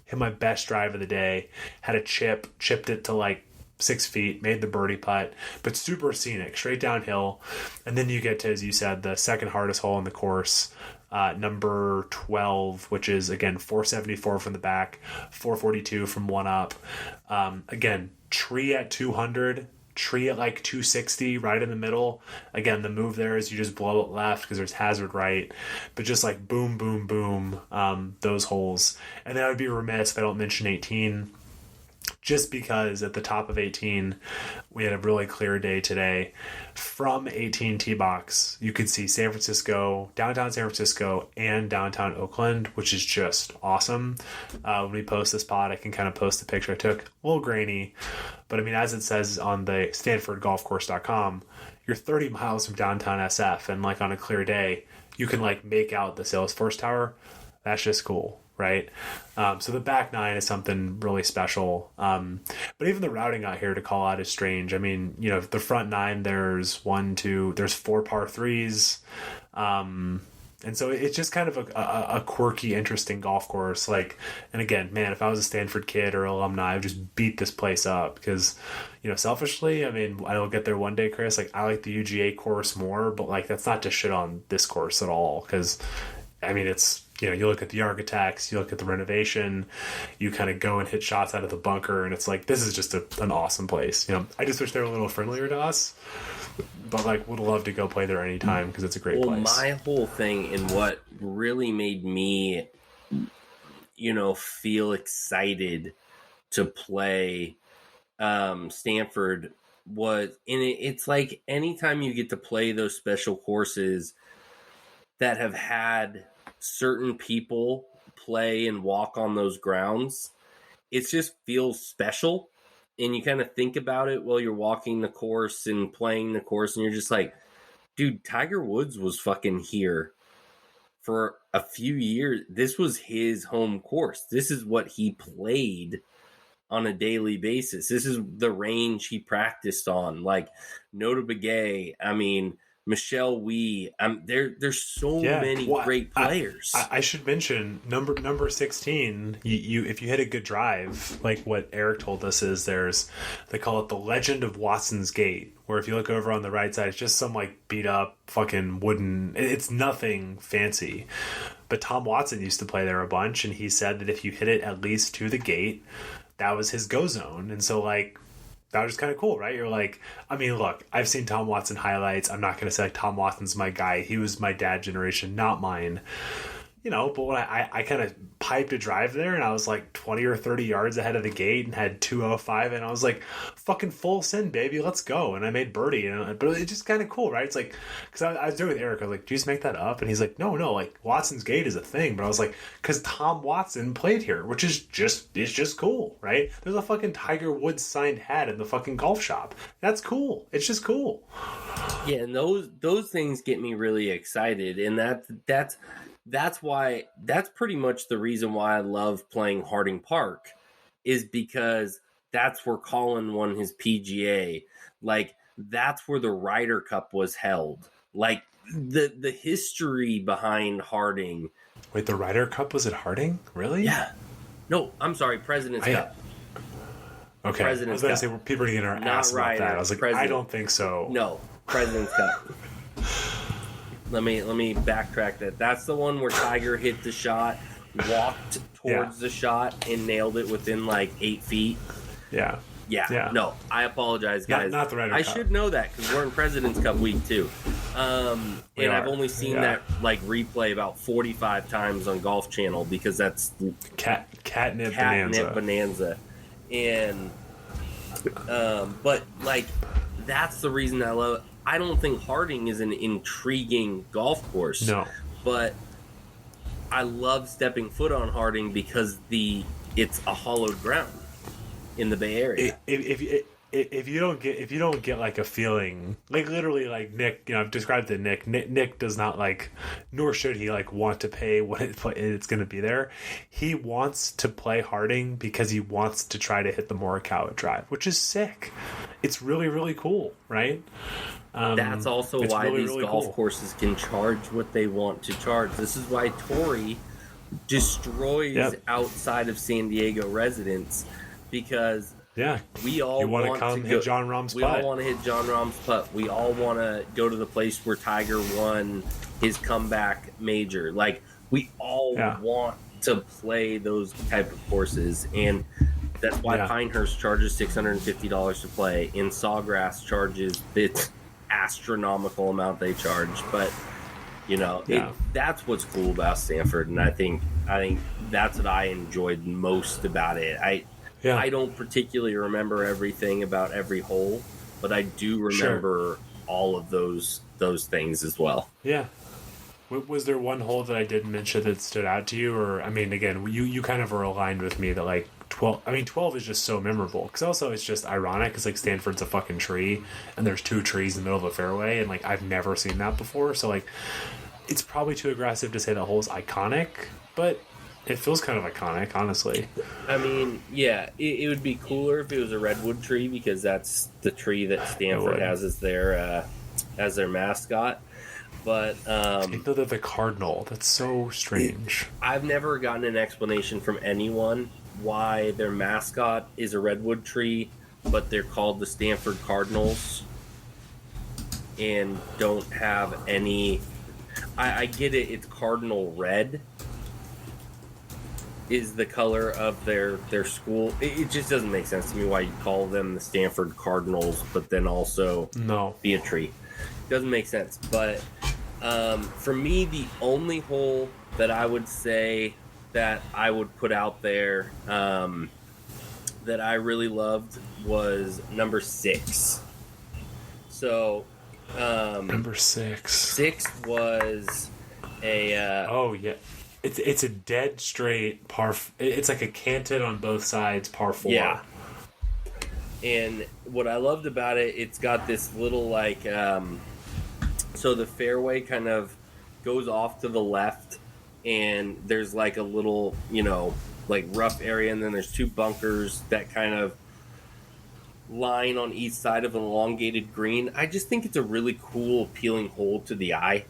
hit my best drive of the day. Had a chipped it to like 6 feet, made the birdie putt, but super scenic, straight downhill. And then you get to, as you said, the second hardest hole in the course, number 12, which is again 474 from the back, 442 from one up. Again, tree at 200, tree at like 260, right in the middle. Again, the move there is you just blow it left because there's hazard right, but just like boom, boom, boom, those holes. And then I would be remiss if I don't mention 18. Just because at the top of 18, we had a really clear day today. From 18 tee box, you could see San Francisco, downtown San Francisco, and downtown Oakland, which is just awesome. When we post this pod, I can kind of post the picture I took. A little grainy, but I mean, as it says on the StanfordGolfCourse.com, you're 30 miles from downtown SF, and like on a clear day, you can like make out the Salesforce Tower. That's just cool. Right. So the back 9 is something really special. But even the routing out here to call out is strange. I mean, the front 9, there's 4 par 3s. And so it's just kind of a quirky, interesting golf course. Like, and again, man, if I was a Stanford kid or alumni, I would just beat this place up because, selfishly, I mean, I'll get there one day, Chris. Like, I like the UGA course more, but like, that's not to shit on this course at all. Because, I mean, it's, you look at the architects, you look at the renovation, you kind of go and hit shots out of the bunker, and it's like, this is just an awesome place. I just wish they were a little friendlier to us. But like, would love to go play there anytime because it's a great place. My whole thing and what really made me, feel excited to play Stanford was, and it's like anytime you get to play those special courses that have had certain people play and walk on those grounds, it just feels special. And you kind of think about it while you're walking the course and playing the course, and you're just like, dude, Tiger Woods was fucking here for a few years. This was his home course. This is what he played on a daily basis. This is the range he practiced on. Like, Nota Begay, I mean, Michelle Wee. There's so many great players. I should mention number 16. You if you hit a good drive, like what Eric told us, is they call it the Legend of Watson's Gate, where if you look over on the right side, it's just some like beat up fucking wooden. It's nothing fancy, but Tom Watson used to play there a bunch, and he said that if you hit it at least to the gate, that was his go zone, and so like. That was kind of cool, right? You're like, I mean, look, I've seen Tom Watson highlights. I'm not going to say like, Tom Watson's my guy. He was my dad generation, not mine. But when I kind of piped a drive there and I was like 20 or 30 yards ahead of the gate and had 205 and I was like, fucking full send, baby, let's go. And I made birdie. But it's just kind of cool, right? It's like, because I was doing it with Eric. I was like, do you just make that up? And he's like, no, like Watson's Gate is a thing. But I was like, because Tom Watson played here, which is just cool, right? There's a fucking Tiger Woods signed hat in the fucking golf shop. That's cool. It's just cool. Yeah, and those things get me really excited. And that's why, that's pretty much the reason why I love playing Harding Park, is because that's where Colin won his PGA. Like, that's where the Ryder Cup was held. Like, the history behind Harding. Wait, the Ryder Cup was at Harding? Really? Yeah. No, I'm sorry, President's Cup. Okay. President's I was going to say, people are getting our ass about that. I was like, I don't think so. No, President's Cup. Let me backtrack that. That's the one where Tiger hit the shot, walked towards the shot, and nailed it within like 8 feet. Yeah. No, I apologize, guys. Not the Ryder I Cup. should know that because we're in President's Cup week too. And I've only seen that like replay about 45 times on Golf Channel because that's catnip bonanza. And but like, that's the reason I love it. I don't think Harding is an intriguing golf course. No. But I love stepping foot on Harding because it's a hollowed ground in the Bay Area. If you don't get like a feeling, like literally like Nick, I've described it to Nick does not like, nor should he like want to pay what it's going to be there. He wants to play Harding because he wants to try to hit the Morikawa drive, which is sick. It's really, really cool, right? That's also why really, these really golf cool. course can charge what they want to charge. This is why Torrey destroys outside of San Diego residents, because we all want to come hit John Rahm's putt. We all want to hit John Rahm's putt. We all want to go to the place where Tiger won his comeback major. Like, we all want to play those type of courses, and that's why Pinehurst charges $650 to play, and Sawgrass charges the astronomical amount they charge. But that's what's cool about Stanford, and I think that's what I enjoyed most about it. I don't particularly remember everything about every hole, but I do remember all of those things as well. Yeah. Was there one hole that I didn't mention that stood out to you? Or, I mean, again, you kind of are aligned with me that, like, 12 is just so memorable. Because also it's just ironic because, like, Stanford's a fucking tree, and there's 2 trees in the middle of a fairway, and, like, I've never seen that before. So, like, it's probably too aggressive to say the hole's iconic, but it feels kind of iconic, honestly. I mean, yeah, it would be cooler if it was a redwood tree, because that's the tree that Stanford has as their mascot. But I know they're the cardinal. That's so strange. I've never gotten an explanation from anyone why their mascot is a redwood tree, but they're called the Stanford Cardinals and don't have any. I get it. It's cardinal red is the color of their school. It just doesn't make sense to me why you call them the Stanford Cardinals, but then also be a tree. Doesn't make sense. But for me, the only hole that I would say that I would put out there that I really loved was number 6. So number 6. 6 was a oh yeah, it's a dead straight par. It's like a canted on both sides par 4. Yeah. And what I loved about it, it's got this little like so the fairway kind of goes off to the left, and there's like a little, like rough area, and then there's 2 bunkers that kind of line on each side of an elongated green. I just think it's a really cool, appealing hole to the eye.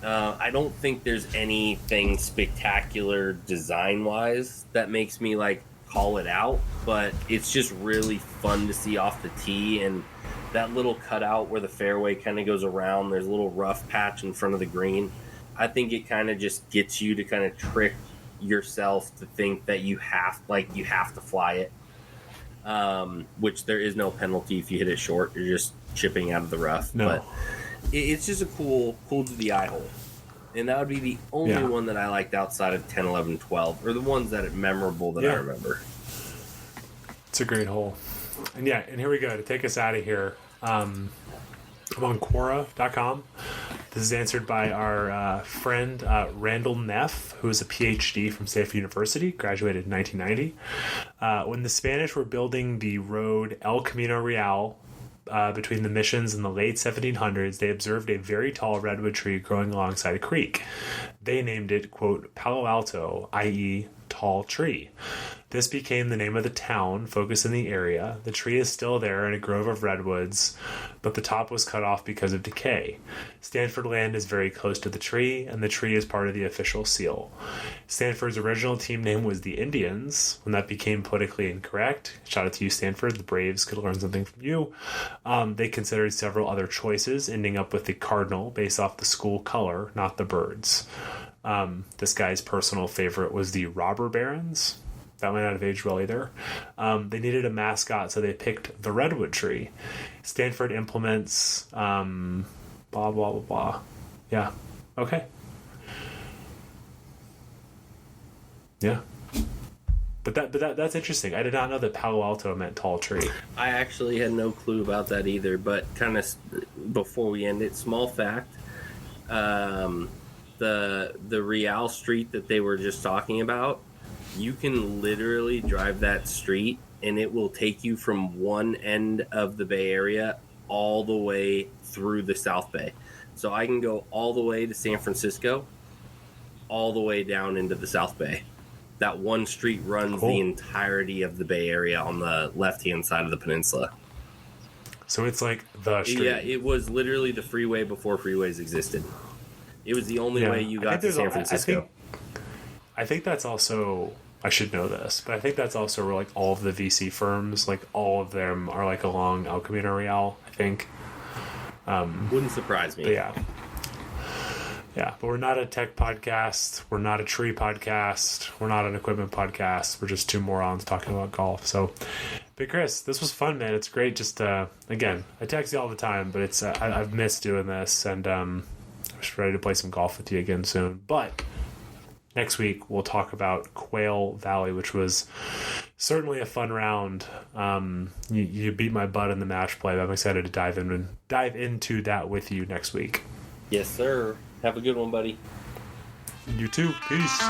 I don't think there's anything spectacular design-wise that makes me like call it out, but it's just really fun to see off the tee. And that little cutout where the fairway kind of goes around, there's a little rough patch in front of the green. I think it kind of just gets you to kind of trick yourself to think that you have to fly it, which there is no penalty if you hit it short. You're just chipping out of the rough. No. But it's just a cool to the eye hole. And that would be the only one that I liked outside of 10, 11, 12, or the ones that are memorable that I remember. It's a great hole. And here we go. To take us out of here, I'm on Quora.com. This is answered by our friend Randall Neff, who is a PhD from Stanford University, graduated in 1990. When the Spanish were building the road El Camino Real between the missions in the late 1700s, they observed a very tall redwood tree growing alongside a creek. They named it, quote, Palo Alto, i.e., tall tree. This became the name of the town, focused in the area. The tree is still there in a grove of redwoods, but the top was cut off because of decay. Stanford land is very close to the tree, and the tree is part of the official seal. Stanford's original team name was the Indians. When that became politically incorrect, shout out to you, Stanford, the Braves could learn something from you. They considered several other choices, ending up with the cardinal based off the school color, not the birds. This guy's personal favorite was the robber barons. That might not have aged well either. They needed a mascot, so they picked the redwood tree. Stanford implements blah, blah, blah, blah. Yeah. Okay. Yeah. But that's interesting. I did not know that Palo Alto meant tall tree. I actually had no clue about that either, but kind of before we end it, small fact, the Real Street that they were just talking about, you can literally drive that street and it will take you from one end of the Bay Area all the way through the South Bay. So I can go all the way to San Francisco, all the way down into the South Bay. That one street runs the entirety of the Bay Area on the left-hand side of the peninsula. So it's like the street. Yeah, it was literally the freeway before freeways existed. It was the only way you got to San Francisco. I think that's also, I should know this, but I think that's also where like all of the VC firms, like all of them are like along El Camino Real, I think. Wouldn't surprise me. But yeah, but we're not a tech podcast. We're not a tree podcast. We're not an equipment podcast. We're just 2 morons talking about golf. So, but Chris, this was fun, man. It's great. Just again, I text you all the time, but it's I've missed doing this, and I'm just ready to play some golf with you again soon. But next week we'll talk about Quail Valley, which was certainly a fun round. You beat my butt in the match play. I'm excited to dive into that with you next week. Yes, sir. Have a good one, buddy. You too. Peace.